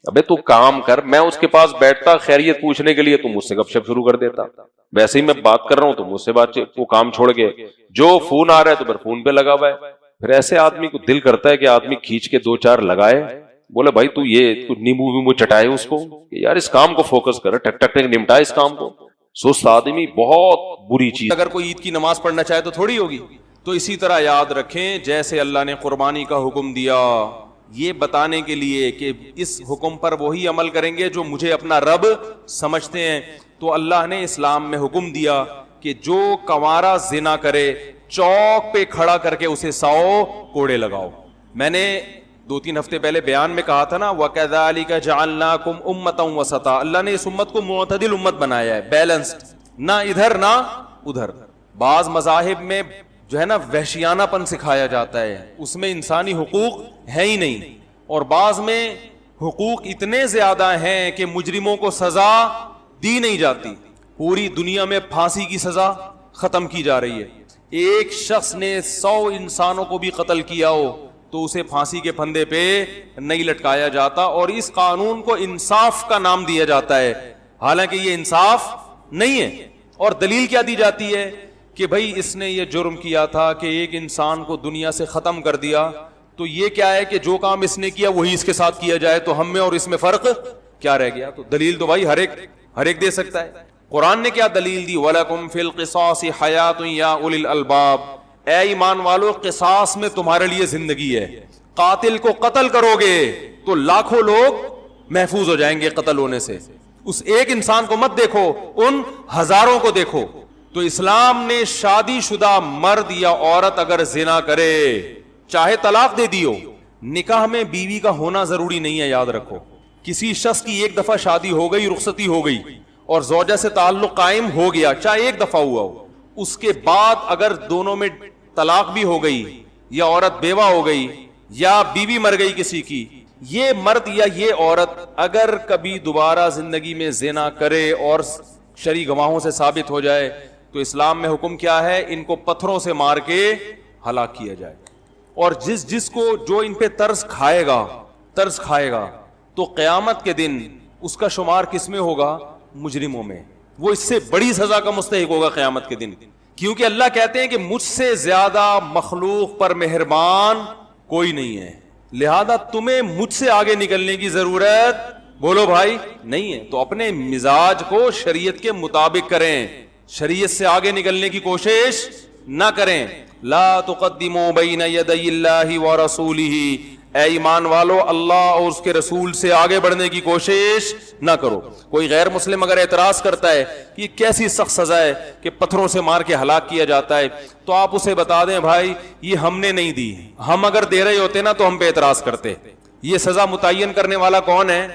ابے تو کام کر. میں اس کے پاس بیٹھتا خیریت پوچھنے کے لیے, تو مجھ سے گپ شپ شروع کر دیتا. ویسے ہی میں بات کر رہا ہوں تو مجھ سے بات, وہ کام چھوڑ گئے, جو فون آ رہا ہے تو پھر فون پہ لگا ہوا ہے. پھر ایسے آدمی کو دل کرتا ہے کہ آدمی کھینچ کے 2-4 لگائے, بولے بھائی تو یہ نیمبو ویمبو چٹائے اس کو, کہ یار اس کام کو فوکس کر, ٹک ٹک ٹک نمٹا اس کام کو. سست آدمی بہت بری چیز. اگر کوئی عید کی نماز پڑھنا چاہے تو تھوڑی ہوگی. تو اسی طرح یاد رکھیں, جیسے اللہ نے قربانی کا حکم دیا یہ بتانے کے لیے کہ اس حکم پر وہی عمل کریں گے جو مجھے اپنا رب سمجھتے ہیں, تو اللہ نے اسلام میں حکم دیا کہ جو کنوارا زنا کرے چوک پہ کھڑا کر کے اسے 100 کوڑے لگاؤ. میں نے 2-3 ہفتے پہلے بیان میں کہا تھا نا, وَكَذَلِكَ جَعَلْنَاكُمْ أُمَّةً وَسَطًا, اللہ نے اس امت کو معتدل امت بنایا ہے, بیلنسڈ, نہ ادھر نہ ادھر. بعض مذاہب میں جو ہے نا وحشیانہ پن سکھایا جاتا ہے, اس میں انسانی حقوق ہے ہی نہیں, اور بعض میں حقوق اتنے زیادہ ہیں کہ مجرموں کو سزا دی نہیں جاتی. پوری دنیا میں پھانسی کی سزا ختم کی جا رہی ہے. ایک شخص نے 100 انسانوں کو بھی قتل کیا ہو تو اسے پھانسی کے پھندے پہ نہیں لٹکایا جاتا, اور اس قانون کو انصاف کا نام دیا جاتا ہے, حالانکہ یہ انصاف نہیں ہے. اور دلیل کیا دی جاتی ہے کہ بھائی اس نے یہ جرم کیا تھا کہ ایک انسان کو دنیا سے ختم کر دیا, تو یہ کیا ہے کہ جو کام اس نے کیا وہی اس کے ساتھ کیا جائے, تو ہم میں اور اس میں فرق کیا رہ گیا؟ تو دلیل تو بھائی ہر ایک دے سکتا ہے. قرآن نے کیا دلیل دی؟ وَلَكُمْ فِي الْقِصَاصِ حَيَاةٌ يَا أُولِي الْأَلْبَابِ, اے ایمان والو قصاص میں تمہارے لیے زندگی ہے. قاتل کو قتل کرو گے تو لاکھوں لوگ محفوظ ہو جائیں گے قتل ہونے سے. اس ایک انسان کو مت دیکھو, ان ہزاروں کو دیکھو. تو اسلام نے شادی شدہ مرد یا عورت اگر زنا کرے چاہے طلاق دے دیو, نکاح میں بیوی کا ہونا ضروری نہیں ہے. یاد رکھو, کسی شخص کی ایک دفعہ شادی ہو گئی, رخصتی ہو گئی اور زوجہ سے تعلق قائم ہو گیا, چاہے ایک دفعہ ہوا ہو, اس کے بعد اگر دونوں میں طلاق بھی ہو گئی یا عورت بیوہ ہو گئی یا بیوی مر گئی کسی کی, یہ مرد یا یہ عورت اگر کبھی دوبارہ زندگی میں زنا کرے اور شرعی گواہوں سے ثابت ہو جائے تو اسلام میں حکم کیا ہے؟ ان کو پتھروں سے مار کے ہلاک کیا جائے. اور جس کو جو ان پہ ترس کھائے گا تو قیامت کے دن اس کا شمار کس میں ہوگا؟ مجرموں میں. وہ اس سے بڑی سزا کا مستحق ہوگا قیامت کے دن, کیونکہ اللہ کہتے ہیں کہ مجھ سے زیادہ مخلوق پر مہربان کوئی نہیں ہے, لہذا تمہیں مجھ سے آگے نکلنے کی ضرورت بولو بھائی نہیں ہے. تو اپنے مزاج کو شریعت کے مطابق کریں, شریعت سے آگے نکلنے کی کوشش نہ کریں. لا تقدموا بین یدی اللہ ورسولہ, اے ایمان والو اللہ اور اس کے رسول سے آگے بڑھنے کی کوشش نہ کرو. کوئی غیر مسلم اگر اعتراض کرتا ہے کہ یہ کیسی سخت سزا ہے کہ پتھروں سے مار کے ہلاک کیا جاتا ہے, تو آپ اسے بتا دیں بھائی یہ ہم نے نہیں دی, ہم اگر دے رہے ہوتے نا تو ہم پہ اعتراض کرتے. یہ سزا متعین کرنے والا کون ہے؟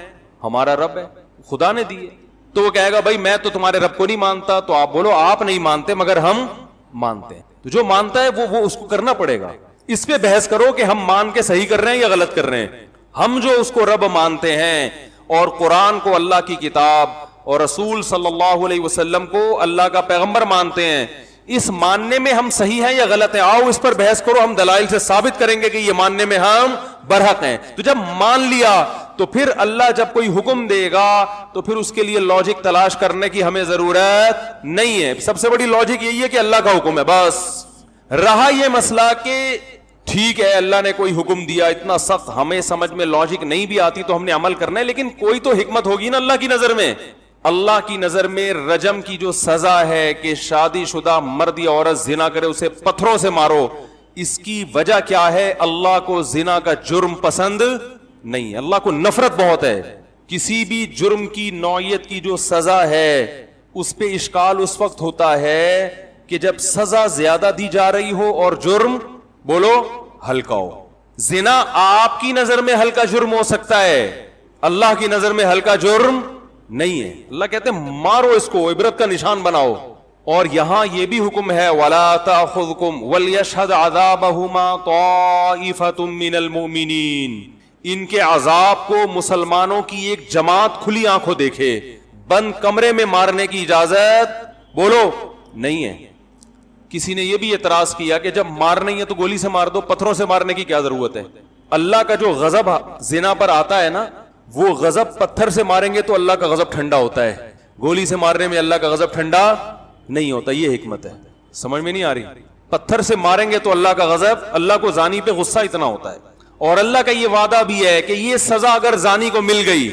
ہمارا رب ہے, خدا نے دی ہے. تو وہ کہے گا بھائی میں تو تمہارے رب کو نہیں مانتا, تو آپ بولو آپ نہیں مانتے مگر ہم مانتے ہیں. تو جو مانتا ہے وہ اس کو کرنا پڑے گا. اس پہ بحث کرو کہ ہم مان کے صحیح کر رہے ہیں یا غلط کر رہے ہیں. ہم جو اس کو رب مانتے ہیں اور قرآن کو اللہ کی کتاب اور رسول صلی اللہ علیہ وسلم کو اللہ کا پیغمبر مانتے ہیں, اس ماننے میں ہم صحیح ہیں یا غلط ہیں؟ آؤ اس پر بحث کرو, ہم دلائل سے ثابت کریں گے کہ یہ ماننے میں ہم برحق ہیں. تو جب مان لیا تو پھر اللہ جب کوئی حکم دے گا تو پھر اس کے لیے لاجک تلاش کرنے کی ہمیں ضرورت نہیں ہے. سب سے بڑی لاجک یہی ہے کہ اللہ کا حکم ہے بس. رہا یہ مسئلہ کہ ٹھیک ہے اللہ نے کوئی حکم دیا اتنا سخت, ہمیں سمجھ میں لاجک نہیں بھی آتی تو ہم نے عمل کرنا ہے, لیکن کوئی تو حکمت ہوگی نا اللہ کی نظر میں. اللہ کی نظر میں رجم کی جو سزا ہے کہ شادی شدہ مرد یا عورت زنا کرے اسے پتھروں سے مارو, اس کی وجہ کیا ہے؟ اللہ کو زنا کا جرم پسند نہیں ہے, اللہ کو نفرت بہت ہے. کسی بھی جرم کی نوعیت کی جو سزا ہے اس پہ اشکال اس وقت ہوتا ہے کہ جب سزا زیادہ دی جا رہی ہو اور جرم بولو ہلکا ہو. زنا آپ کی نظر میں ہلکا جرم ہو سکتا ہے, اللہ کی نظر میں ہلکا جرم نہیں ہے. اللہ کہتے ہیں مارو اس کو, عبرت کا نشان بناؤ. اور یہاں یہ بھی حکم ہے وَلَا تَأْخُذْكُمْ وَلْيَشْهَدْ عَذَابَهُمَا طَائِفَةٌ مِّنَ الْمُؤْمِنِينَ, ان کے عذاب کو مسلمانوں کی ایک جماعت کھلی آنکھوں دیکھے. بند کمرے میں مارنے کی اجازت بولو نہیں ہے. کسی نے یہ بھی اعتراض کیا کہ جب مار نہیں ہے تو گولی سے مار دو, پتھروں سے مارنے کی کیا ضرورت ہے؟ اللہ کا جو غضب زنا پر آتا ہے نا, وہ غضب پتھر سے ماریں گے تو اللہ کا غضب ٹھنڈا ہوتا ہے, گولی سے مارنے میں اللہ کا غضب ٹھنڈا نہیں ہوتا. یہ حکمت ہے, سمجھ میں نہیں آ رہی؟ پتھر سے ماریں گے تو اللہ کا غضب, اللہ کو زانی پہ غصہ اتنا ہوتا ہے. اور اللہ کا یہ وعدہ بھی ہے کہ یہ سزا اگر زانی کو مل گئی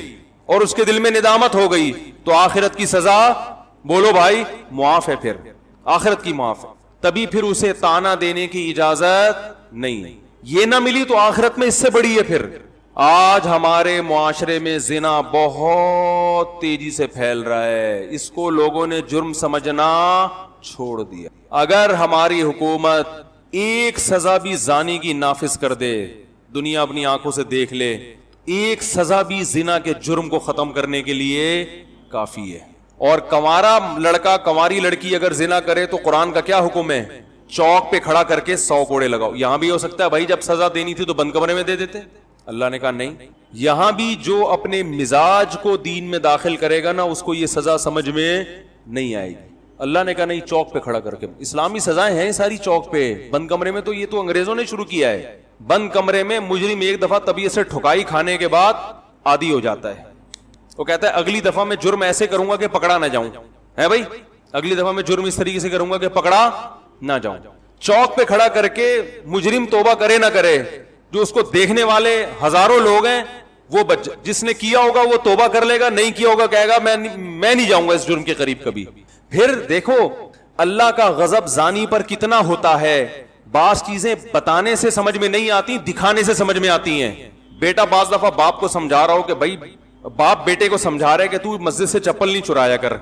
اور اس کے دل میں ندامت ہو گئی تو آخرت کی سزا بولو بھائی معاف ہے, پھر آخرت کی معاف ہے, تبھی پھر اسے تانا دینے کی اجازت نہیں. یہ نہ ملی تو آخرت میں اس سے بڑی ہے. پھر آج ہمارے معاشرے میں زنا بہت تیزی سے پھیل رہا ہے, اس کو لوگوں نے جرم سمجھنا چھوڑ دیا. اگر ہماری حکومت ایک سزا بھی زانی کی نافذ کر دے, دنیا اپنی آنکھوں سے دیکھ لے, ایک سزا بھی زنا کے جرم کو ختم کرنے کے لیے کافی ہے. اور کنوارا لڑکا کنواری لڑکی اگر زنا کرے تو قرآن کا کیا حکم ہے؟ چوک پہ کھڑا کر کے 100 کوڑے لگاؤ. یہاں بھی ہو سکتا ہے بھائی جب سزا دینی تھی تو بند کمرے میں دے دیتے, اللہ نے کہا نہیں. یہاں بھی جو اپنے مزاج کو دین میں داخل کرے گا نا اس کو یہ سزا سمجھ میں نہیں آئے گی. اللہ نے کہا نہیں, چوک پہ کھڑا کر کے. اسلامی سزائیں ہیں ساری چوک پہ, بند کمرے میں تو یہ تو انگریزوں نے شروع کیا ہے. بند کمرے میں مجرم ایک دفعہ طبیعت سے ٹھکائی کھانے کے بعد عادی ہو جاتا ہے, وہ کہتا ہے اگلی دفعہ میں جرم ایسے کروں گا کہ پکڑا نہ جاؤں, ہے بھائی, اگلی دفعہ میں جرم اس طریقے سے کروں گا کہ پکڑا نہ جاؤں. چوک پہ کھڑا کر کے مجرم توبہ کرے نہ کرے, جو اس کو دیکھنے والے ہزاروں لوگ ہیں وہ جس نے کیا ہوگا وہ توبہ کر لے گا, نہیں کیا ہوگا کہے گا میں نہیں جاؤں گا اس جرم کے قریب کبھی. پھر دیکھو اللہ کا غضب زانی پر کتنا ہوتا ہے. بعض چیزیں بتانے سے سمجھ میں نہیں آتی, دکھانے سے سمجھ میں آتی ہیں. بیٹا بعض دفعہ باپ کو سمجھا رہا ہو کہ بھائی, باپ بیٹے کو سمجھا رہے کہ تو مسجد سے چپل نہیں چرایا کر,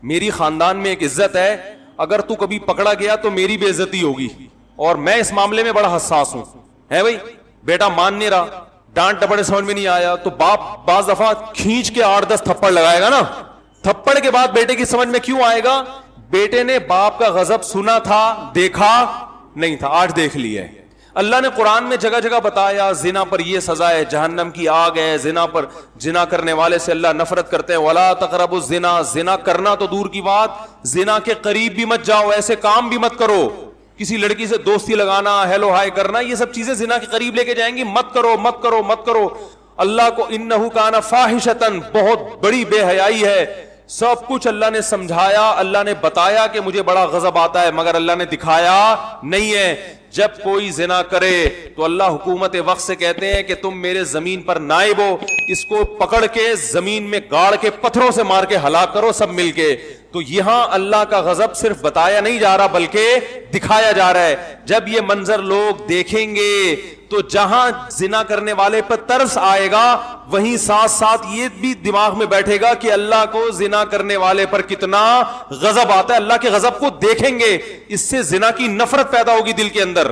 میری خاندان میں ایک عزت ہے, اگر تو کبھی پکڑا گیا تو میری بے عزتی ہوگی, اور میں اس معاملے میں بڑا حساس ہوں, ہے بھائی. بیٹا مان نہیں رہا, ڈانٹ ڈپڑ سمجھ میں نہیں آیا تو باپ بعض دفعہ کھینچ کے 8-10 تھپڑ لگائے گا نا. تھپڑ کے بعد بیٹے کی سمجھ میں کیوں آئے گا؟ بیٹے نے باپ کا غضب سنا تھا, دیکھا نہیں تھا, آج دیکھ لیا ہے. اللہ نے قرآن میں جگہ جگہ بتایا زنا پر یہ سزا ہے, جہنم کی آگ ہے. زنا پر, زنا کرنے والے سے اللہ نفرت کرتے ہیں. وَلَا تَقْرَبُوا الزِّنَا, زنا کرنا تو دور کی بات, زنا کے قریب بھی مت جاؤ, ایسے کام بھی مت کرو. کسی لڑکی سے دوستی لگانا, ہیلو ہائی کرنا, یہ سب چیزیں زنا کے قریب لے کے جائیں گی. مت کرو مت کرو مت کرو. اللہ کو انہو کانا فاحشتن، بہت بڑی بے حیائی ہے. سب کچھ اللہ نے سمجھایا, اللہ نے بتایا کہ مجھے بڑا غضب آتا ہے, مگر اللہ نے دکھایا نہیں ہے. جب کوئی زنا کرے تو اللہ حکومت وقت سے کہتے ہیں کہ تم میرے زمین پر نائب ہو, اس کو پکڑ کے زمین میں گاڑ کے پتھروں سے مار کے ہلاک کرو سب مل کے. تو یہاں اللہ کا غضب صرف بتایا نہیں جا رہا بلکہ دکھایا جا رہا ہے. جب یہ منظر لوگ دیکھیں گے تو جہاں زنا کرنے والے پر ترس آئے گا, وہیں ساتھ ساتھ یہ بھی دماغ میں بیٹھے گا کہ اللہ کو زنا کرنے والے پر کتنا غضب آتا ہے. اللہ کے غضب کو دیکھیں گے, اس سے زنا کی نفرت پیدا ہوگی دل کے اندر,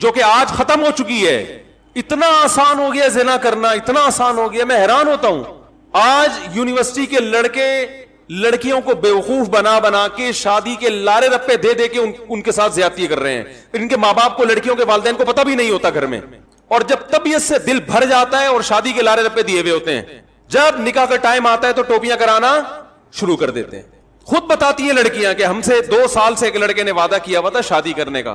جو کہ آج ختم ہو چکی ہے. اتنا آسان ہو گیا زنا کرنا, اتنا آسان ہو گیا, میں حیران ہوتا ہوں. آج یونیورسٹی کے لڑکے لڑکیوں کو بیوقوف بنا بنا کے شادی کے لارے رپے دے دے کے ان کے ساتھ زیادتی کر رہے ہیں. ان کے ماں باپ کو, لڑکیوں کے والدین کو پتہ بھی نہیں ہوتا گھر میں, اور جب طبیعت سے دل بھر جاتا ہے اور شادی کے لارے رپے دیے ہوئے ہوتے ہیں, جب نکاح کا ٹائم آتا ہے تو ٹوپیاں کرانا شروع کر دیتے ہیں. خود بتاتی ہیں لڑکیاں کہ ہم سے 2 سال سے ایک لڑکے نے وعدہ کیا ہوا تھا شادی کرنے کا,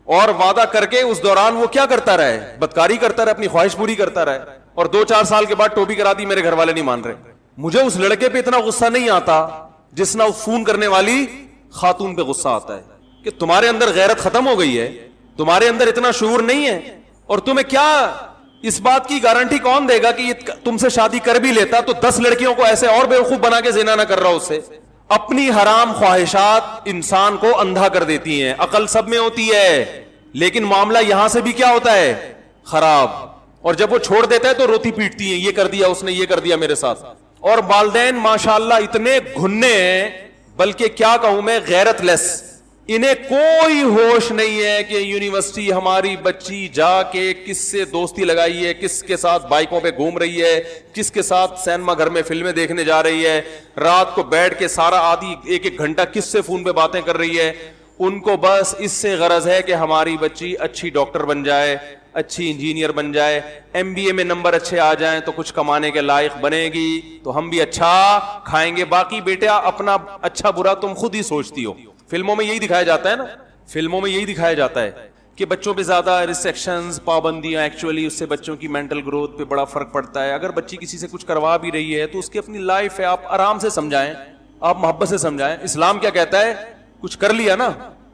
اور وعدہ کر کے اس دوران وہ کیا کرتا رہے, بدکاری کرتا رہے, اپنی خواہش پوری کرتا رہے, اور 2-4 سال کے بعد ٹوپی کرا دی, میرے گھر والے نہیں مان رہے. مجھے اس لڑکے پہ اتنا غصہ نہیں آتا جس نہ اس فون کرنے والی خاتون پہ غصہ آتا ہے کہ تمہارے اندر غیرت ختم ہو گئی ہے, تمہارے اندر اتنا شعور نہیں ہے. اور تمہیں کیا اس بات کی گارنٹی کون دے گا کہ یہ تم سے شادی کر بھی لیتا تو 10 لڑکیوں کو ایسے اور بیوقوف بنا کے زنا نہ کر رہا اس سے. اپنی حرام خواہشات انسان کو اندھا کر دیتی ہیں. عقل سب میں ہوتی ہے, لیکن معاملہ یہاں سے بھی کیا ہوتا ہے, خراب. اور جب وہ چھوڑ دیتا ہے تو روتی پیٹتی ہیں, یہ کر دیا اس نے, یہ کر دیا میرے ساتھ. اور والدین ماشاءاللہ اتنے گھنے ہیں, بلکہ کیا کہوں میں, غیرت لیس. انہیں کوئی ہوش نہیں ہے کہ یونیورسٹی ہماری بچی جا کے کس سے دوستی لگائی ہے, کس کے ساتھ بائکوں پہ گھوم رہی ہے, کس کے ساتھ سینما گھر میں فلمیں دیکھنے جا رہی ہے, رات کو بیٹھ کے سارا آدھی 1-1 گھنٹہ کس سے فون پہ باتیں کر رہی ہے. ان کو بس اس سے غرض ہے کہ ہماری بچی اچھی ڈاکٹر بن جائے, اچھی انجینئر بن جائے, MBA میں نمبر اچھے آ جائیں تو کچھ کمانے کے لائق بنے گی تو ہم بھی اچھا کھائیں گے. باقی بیٹا اپنا اچھا برا تم خود ہی سوچتی ہو. فلموں میں یہی دکھایا جاتا ہے نا, فلموں میں یہی دکھایا جاتا ہے کہ بچوں پہ زیادہ ریسٹرکشنز, پابندیاں, ایکچولی اس سے بچوں کی مینٹل گروتھ پہ بڑا فرق پڑتا ہے. اگر بچی کسی سے کچھ کروا بھی رہی ہے تو اس کی اپنی لائف ہے, آپ آرام سے سمجھائیں, آپ محبت سے سمجھائیں. اسلام کیا کہتا ہے, کچھ کر لیا نا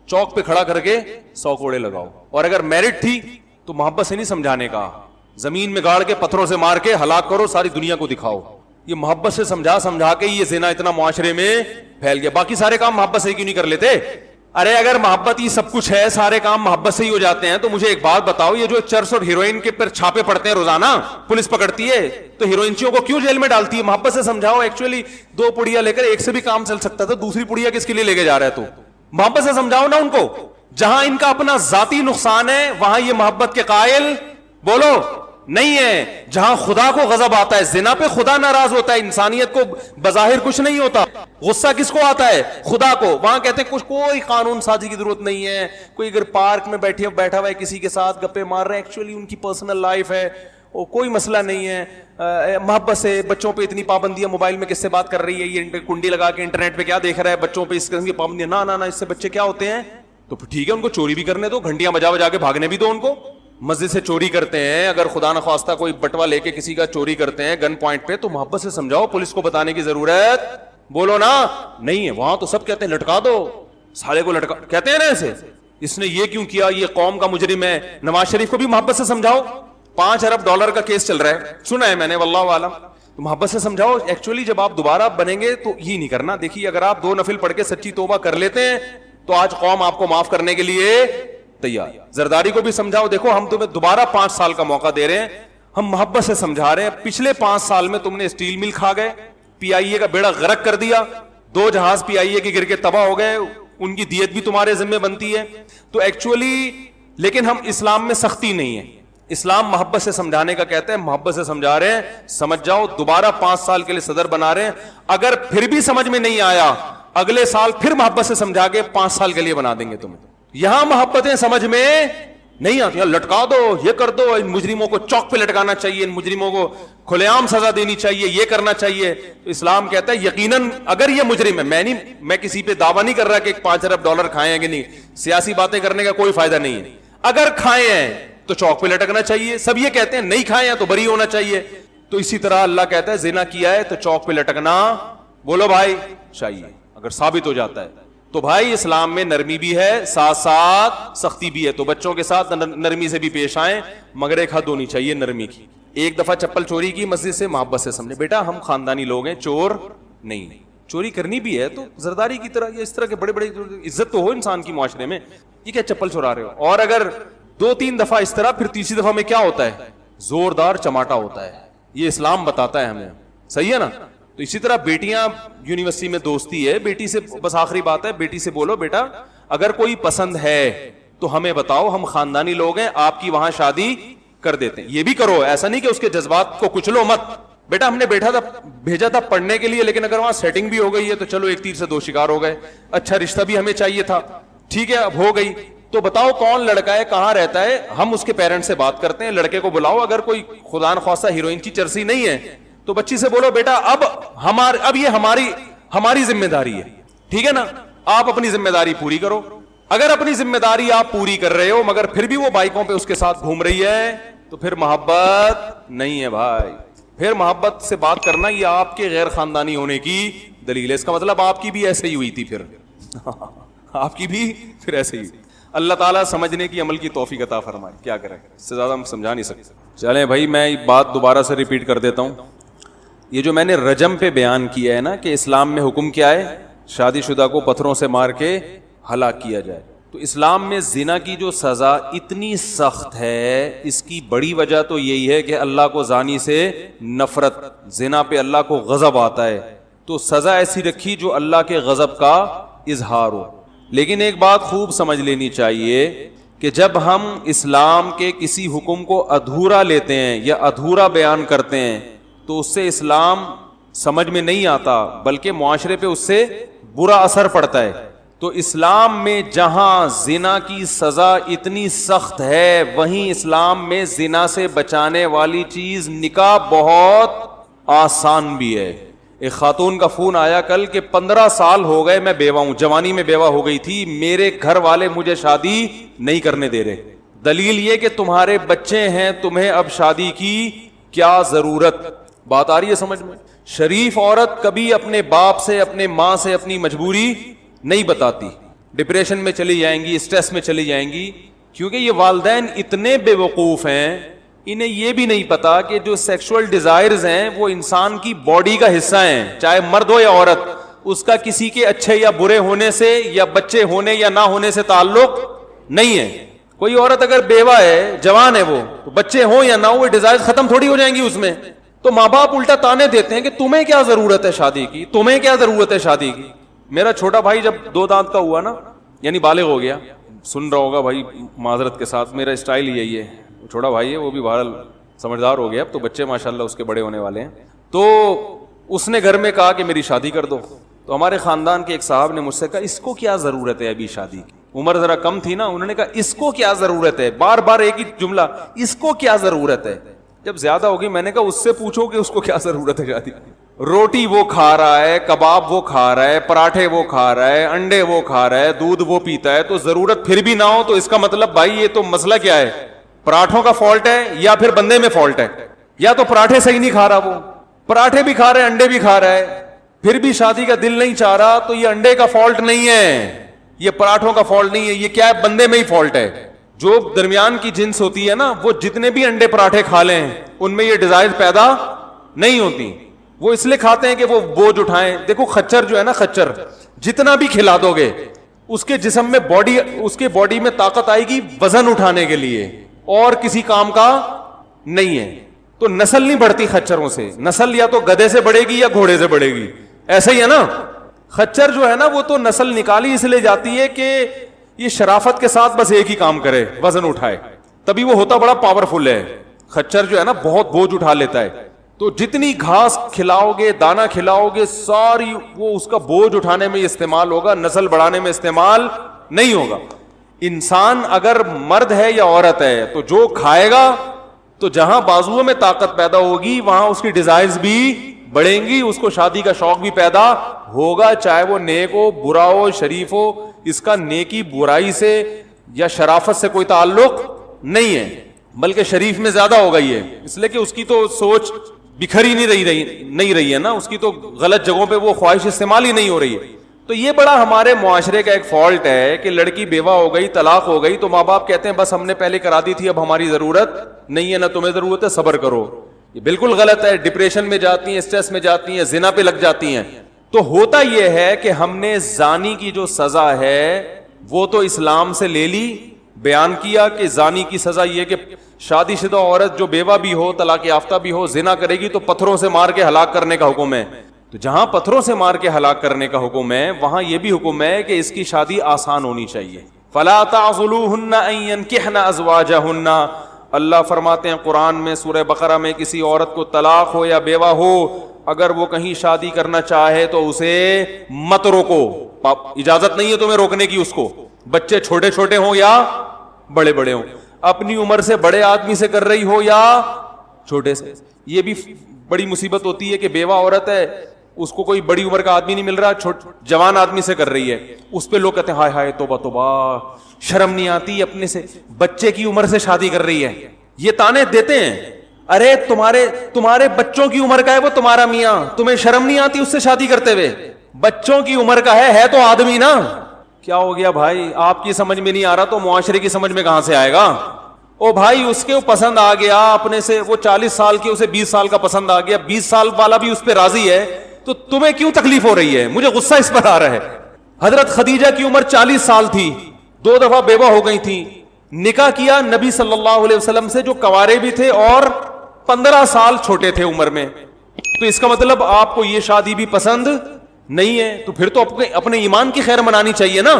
چوک پہ کھڑا کر کے 100 کوڑے لگاؤ. اور اگر میرڈ تھی تو محبت سے نہیں سمجھانے کا, زمین میں گاڑ کے پتھروں سے مار کے ہلاک کرو, ساری دنیا کو دکھاؤ. یہ محبت سے سمجھا کے یہ زنا اتنا معاشرے میں پھیل گیا. باقی سارے کام محبت سے کیوں نہیں کر لیتے؟ ارے اگر محبت ہی سب کچھ ہے, سارے کام محبت سے ہی ہو جاتے ہیں, تو مجھے ایک بات بتاؤ, یہ جو چرس اور ہیروئن کے پر چھاپے پڑتے ہیں روزانہ, پولیس پکڑتی ہے, تو ہیروئنچیوں کو کیوں جیل میں ڈالتی ہے؟ محبت سے سمجھاؤ. ایکچولی 2 پڑیا لے کر ایک سے بھی کام چل سکتا تھا, دوسری پڑیا کس کے لیے لے کے جا رہا ہے؟ تو محبت سے سمجھاؤ نا ان کو. جہاں ان کا اپنا ذاتی نقصان ہے وہاں یہ محبت کے قائل بولو نہیں ہے. جہاں خدا کو غضب آتا ہے, زنا پہ خدا ناراض ہوتا ہے, انسانیت کو بظاہر کچھ نہیں ہوتا, غصہ کس کو آتا ہے؟ خدا کو. وہاں کہتے ہیں کچھ کوئی قانون سازی کی ضرورت نہیں ہے, کوئی اگر پارک میں بیٹھا ہوا ہے کسی کے ساتھ گپے مار رہے ہیں, ایکچولی ان کی پرسنل لائف ہے, کوئی مسئلہ نہیں ہے. محبت سے بچوں پہ اتنی پابندیاں, موبائل میں کس سے بات کر رہی ہے, یہ کنڈی لگا کے انٹرنیٹ پہ کیا دیکھ رہا ہے, بچوں پہ اس قسم کی پابندیاں, نہ اس سے بچے کیا ہوتے ہیں. تو ٹھیک ہے ان کو چوری بھی کرنے دو, گھنٹیاں بجا کے بھاگنے بھی دو ان کو. مسجد سے چوری کرتے ہیں, اگر خدا نخواستہ کوئی بٹوا لے کے کسی کا چوری کرتے ہیں گن پوائنٹ پہ, تو محبت سے سمجھاؤ, پولیس کو بتانے کی ضرورت بولو نا نہیں ہے. وہاں تو سب کہتے ہیں لٹکا دو, سالے کو لٹکا, کہتے ہیں نا ایسے, اس نے یہ کیوں کیا, یہ قوم کا مجرم ہے. نواز شریف کو بھی محبت سے سمجھاؤ, $5 ارب کا کیس چل رہا ہے, سنا ہے میں نے واللہ عالم. تو محبت سے سمجھاؤ. ایکچولی جب آپ دوبارہ بنیں گے تو یہ نہیں کرنا. دیکھیے اگر آپ 2 نفل پڑھ کے سچی توبہ کر لیتے ہیں تو آج قوم آپ کو معاف کرنے کے لیے تیار. زرداری کو بھی سمجھاؤ, دیکھو ہم تمہیں دوبارہ 5 سال کا موقع دے رہے ہیں, ہم محبت سے سمجھا رہے ہیں. پچھلے 5 سال میں تم نے اسٹیل مل کھا گئے, PIA کا بیڑا غرق کر دیا, 2 جہاز PIA کے گر کے تباہ ہو گئے, ان کی دیت بھی تمہارے ذمہ بنتی ہے. تو ایکچولی لیکن ہم اسلام میں سختی نہیں ہے, اسلام محبت سے سمجھانے کا کہتے ہیں, محبت سے سمجھا رہے ہیں, سمجھ جاؤ. دوبارہ 5 سال کے لیے صدر بنا رہے ہیں, اگر پھر بھی سمجھ میں نہیں آیا اگلے سال پھر محبت سے سمجھا کے 5 سال کے لیے بنا دیں گے تمہیں. یہاں محبتیں سمجھ میں نہیں آتی, لٹکا دو, یہ کر دو, ان مجرموں کو چوک پہ لٹکانا چاہیے, ان مجرموں کو کھلے عام سزا دینی چاہیے, یہ کرنا چاہیے. تو اسلام کہتا ہے یقیناً اگر یہ مجرم ہے, میں کسی پہ دعویٰ نہیں کر رہا کہ $5 ارب کھائے ہیں کہ نہیں, سیاسی باتیں کرنے کا کوئی فائدہ نہیں ہے. اگر کھائے ہیں تو چوک پہ لٹکنا چاہیے. سب یہ کہتے ہیں نہیں کھائے ہیں تو بری ہونا چاہیے. تو اسی طرح اللہ کہتا ہے زنا کیا ہے تو چوک پہ لٹکنا بولو بھائی چاہیے اگر ثابت ہو جاتا ہے تو بھائی اسلام میں نرمی بھی ہے ساتھ ساتھ سختی بھی ہے. تو بچوں کے ساتھ نرمی سے بھی پیش آئیں مگر ایک حد ہونی چاہیے نرمی کی. ایک دفعہ چپل چوری کی مسجد سے, محبت سے سمجھے بیٹا ہم خاندانی لوگ ہیں, چور نہیں, چوری کرنی بھی ہے تو زرداری کی طرح یا اس طرح کے بڑے بڑے عزت تو ہو انسان کی معاشرے میں, یہ کیا چپل چورا رہے ہو. اور اگر 2-3 دفعہ اس طرح پھر تیسری دفعہ میں کیا ہوتا ہے, زوردار چماٹا ہوتا ہے. یہ اسلام بتاتا ہے ہمیں, صحیح ہے نا. تو اسی طرح بیٹیاں یونیورسٹی میں دوستی ہے, بیٹی سے بس آخری بات ہے, بیٹی سے بولو بیٹا اگر کوئی پسند ہے تو ہمیں بتاؤ, ہم خاندانی لوگ ہیں, آپ کی وہاں شادی کر دیتے ہیں. یہ بھی کرو, ایسا نہیں کہ اس کے جذبات کو کچلو مت. بیٹا ہم نے بھیجا تھا پڑھنے کے لیے, لیکن اگر وہاں سیٹنگ بھی ہو گئی ہے تو چلو ایک تیر سے 2 شکار ہو گئے. اچھا رشتہ بھی ہمیں چاہیے تھا, ٹھیک ہے اب ہو گئی, تو بتاؤ کون لڑکا ہے, کہاں رہتا ہے, ہم اس کے پیرنٹ سے بات کرتے ہیں. لڑکے کو بلاؤ, اگر کوئی خدا نخواستہ ہیروئن کی چرسی نہیں ہے تو بچی سے بولو بیٹا اب یہ ہماری ذمہ داری ہے, ٹھیک ہے نا, آپ اپنی ذمہ داری پوری کرو. اگر اپنی ذمہ داری آپ پوری کر رہے ہو مگر پھر بھی وہ بائکوں پہ اس کے ساتھ گھوم رہی ہے تو پھر محبت نہیں ہے بھائی. پھر محبت سے بات کرنا یہ آپ کے غیر خاندانی ہونے کی دلیل ہے. اس کا مطلب آپ کی بھی ایسے ہی ہوئی تھی, پھر آپ کی بھی پھر ایسے ہی. اللہ تعالیٰ سمجھنے کی عمل کی توفیق عطا فرمائے. کیا کریں, اس سے زیادہ ہم سمجھا نہیں سکتے. چلیں بھائی میں بات دوبارہ سے ریپیٹ کر دیتا ہوں. یہ جو میں نے رجم پہ بیان کیا ہے نا کہ اسلام میں حکم کیا ہے, شادی شدہ کو پتھروں سے مار کے ہلاک کیا جائے. تو اسلام میں زنا کی جو سزا اتنی سخت ہے, اس کی بڑی وجہ تو یہی ہے کہ اللہ کو زانی سے نفرت, زنا پہ اللہ کو غضب آتا ہے, تو سزا ایسی رکھی جو اللہ کے غضب کا اظہار ہو. لیکن ایک بات خوب سمجھ لینی چاہیے کہ جب ہم اسلام کے کسی حکم کو ادھورا لیتے ہیں یا ادھورا بیان کرتے ہیں تو اس سے اسلام سمجھ میں نہیں آتا, بلکہ معاشرے پہ اس سے برا اثر پڑتا ہے. تو اسلام میں جہاں زنا کی سزا اتنی سخت ہے, وہیں اسلام میں زنا سے بچانے والی چیز نکاح بہت آسان بھی ہے. ایک خاتون کا فون آیا کل کہ 15 سال ہو گئے میں بیوہ ہوں, جوانی میں بیوہ ہو گئی تھی, میرے گھر والے مجھے شادی نہیں کرنے دے رہے. دلیل یہ کہ تمہارے بچے ہیں, تمہیں اب شادی کی کیا ضرورت. بات آ رہی ہے سمجھ میں. شریف عورت کبھی اپنے باپ سے, اپنے ماں سے اپنی مجبوری نہیں بتاتی. ڈپریشن میں چلی جائیں گی, اسٹریس میں چلی جائیں گی, کیونکہ یہ والدین اتنے بے وقوف ہیں, انہیں یہ بھی نہیں پتا کہ جو سیکشول ڈیزائرز ہیں وہ انسان کی باڈی کا حصہ ہیں, چاہے مرد ہو یا عورت. اس کا کسی کے اچھے یا برے ہونے سے یا بچے ہونے یا نہ ہونے سے تعلق نہیں ہے. کوئی عورت اگر بیوہ ہے, جوان ہے, وہ تو بچے ہوں یا نہ ہو, وہ ڈیزائر ختم تھوڑی ہو جائیں گی اس میں. تو ماں باپ الٹا تانے دیتے ہیں کہ تمہیں کیا ضرورت ہے شادی کی, تمہیں کیا ضرورت ہے شادی کی. میرا چھوٹا بھائی جب 2 دانت کا ہوا نا, یعنی بالغ ہو گیا, سن رہا ہوگا بھائی معذرت کے ساتھ, میرا اسٹائل یہی ہے, چھوٹا بھائی ہے وہ بھی بہرحال سمجھدار ہو گیا, اب تو بچے ماشاءاللہ اس کے بڑے ہونے والے ہیں. تو اس نے گھر میں کہا کہ میری شادی کر دو. تو ہمارے خاندان کے ایک صاحب نے مجھ سے کہا اس کو کیا ضرورت ہے ابھی شادی کی, عمر ذرا کم تھی نا, انہوں نے کہا اس کو کیا ضرورت ہے, بار بار ایک ہی جملہ, اس کو کیا ضرورت ہے. جب زیادہ ہوگی میں نے کہا اس سے پوچھو کہ اس کو کیا ضرورت ہے شادی. روٹی وہ کھا رہا ہے, کباب وہ کھا رہا ہے, پراٹھے وہ کھا رہا ہے, انڈے وہ کھا رہا ہے, دودھ وہ پیتا ہے, تو ضرورت پھر بھی نہ ہو تو اس کا مطلب بھائی یہ تو مسئلہ کیا ہے, پراٹھوں کا فالٹ ہے یا پھر بندے میں فالٹ ہے. یا تو پراٹھے صحیح نہیں کھا رہا, وہ پراٹھے بھی کھا رہا ہے, انڈے بھی کھا رہا ہے, پھر بھی شادی کا دل نہیں چاہ رہا, تو یہ انڈے کا فالٹ نہیں ہے, یہ پراٹھوں کا فالٹ نہیں ہے, یہ کیا ہے, بندے میں ہی فالٹ ہے. جو درمیان کی جنس ہوتی ہے نا, وہ جتنے بھی انڈے پراٹھے کھا لیں ان میں یہ ڈیزائر پیدا نہیں ہوتی. وہ اس لیے کھاتے ہیں کہ وہ بوجھ اٹھائیں. دیکھو خچر جو ہے نا, خچر جتنا بھی کھلا دو گے اس کے جسم میں اس کے باڈی میں طاقت آئے گی وزن اٹھانے کے لیے, اور کسی کام کا نہیں ہے. تو نسل نہیں بڑھتی خچروں سے, نسل یا تو گدھے سے بڑھے گی یا گھوڑے سے بڑھے گی, ایسا ہی ہے نا. خچر جو ہے نا وہ تو نسل نکالی اس لیے جاتی ہے کہ یہ شرافت کے ساتھ بس ایک ہی کام کرے, وزن اٹھائے, تبھی وہ ہوتا بڑا پاورفل ہے. خچر جو ہے نا بہت بوجھ اٹھا لیتا ہے. تو جتنی گھاس کھلاؤ گے, دانا کھلاؤ گے, ساری وہ اس کا بوجھ اٹھانے میں استعمال ہوگا, نسل بڑھانے میں استعمال نہیں ہوگا. انسان اگر مرد ہے یا عورت ہے تو جو کھائے گا تو جہاں بازوؤں میں طاقت پیدا ہوگی وہاں اس کی ڈیزائرز بھی بڑھیں گی, اس کو شادی کا شوق بھی پیدا ہوگا, چاہے وہ نیک ہو, برا ہو, شریف ہو. اس کا نیکی برائی سے یا شرافت سے کوئی تعلق نہیں ہے, بلکہ شریف میں زیادہ ہوگا یہ, اس لیے کہ اس کی تو سوچ بکھری نہیں رہی ہے نا, اس کی تو غلط جگہوں پہ وہ خواہش استعمال ہی نہیں ہو رہی ہے. تو یہ بڑا ہمارے معاشرے کا ایک فالٹ ہے کہ لڑکی بیوہ ہو گئی, طلاق ہو گئی, تو ماں باپ کہتے ہیں بس ہم نے پہلے کرا دی تھی, اب ہماری ضرورت نہیں ہے, نہ تمہیں ضرورت ہے, صبر کرو. یہ بالکل غلط ہے. ڈپریشن میں جاتی ہیں, اسٹریس میں جاتی ہیں, زنا پہ لگ جاتی ہیں. تو ہوتا یہ ہے کہ ہم نے زانی کی جو سزا ہے وہ تو اسلام سے لے لی, بیان کیا کہ زانی کی سزا یہ کہ شادی شدہ عورت جو بیوہ بھی ہو, طلاق یافتہ بھی ہو, زنا کرے گی تو پتھروں سے مار کے ہلاک کرنے کا حکم ہے. تو جہاں پتھروں سے مار کے ہلاک کرنے کا حکم ہے وہاں یہ بھی حکم ہے کہ اس کی شادی آسان ہونی چاہیے. فلا تعضلوهن ان ينكحن ازواجهن. اللہ فرماتے ہیں قرآن میں سورہ بقرہ میں, کسی عورت کو طلاق ہو یا بیوہ ہو, اگر وہ کہیں شادی کرنا چاہے تو اسے مت روکو. اجازت نہیں ہے تمہیں روکنے کی اس کو, بچے چھوٹے چھوٹے ہوں یا بڑے بڑے ہوں, اپنی عمر سے بڑے آدمی سے کر رہی ہو یا چھوٹے سے. یہ بھی بڑی مصیبت ہوتی ہے کہ بیوہ عورت ہے, اس کو کوئی بڑی عمر کا آدمی نہیں مل رہا, جوان آدمی سے کر رہی ہے. اس پہ لوگ کہتے ہیں ہائے ہائے توبہ توبہ, شرم نہیں آتی, اپنے سے بچے کی عمر سے شادی کر رہی ہے. یہ تانے دیتے ہیں, ارے تمہارے بچوں کی عمر کا ہے وہ تمہارا میاں, تمہیں شرم نہیں آتی اس سے شادی کرتے ہوئے؟ بچوں کی عمر کا ہے تو آدمی نا. کیا ہو گیا بھائی, آپ کی سمجھ میں نہیں آ رہا تو معاشرے کی سمجھ میں کہاں سے آئے گا؟ او بھائی اس کے پسند آ گیا اپنے سے, وہ 40 سال کی اسے 20 سال کا پسند آ گیا, 20 سال والا بھی اس پہ راضی ہے, تو تمہیں کیوں تکلیف ہو رہی ہے؟ مجھے غصہ اس پر آ رہا ہے. حضرت خدیجہ کی عمر 40 سال تھی, 2 دفعہ بیوہ ہو گئی تھی, نکاح کیا نبی صلی اللہ علیہ وسلم سے جو کنوارے بھی تھے اور 15 سال چھوٹے تھے عمر میں. تو اس کا مطلب آپ کو یہ شادی بھی پسند نہیں ہے, تو پھر تو اپنے ایمان کی خیر منانی چاہیے نا.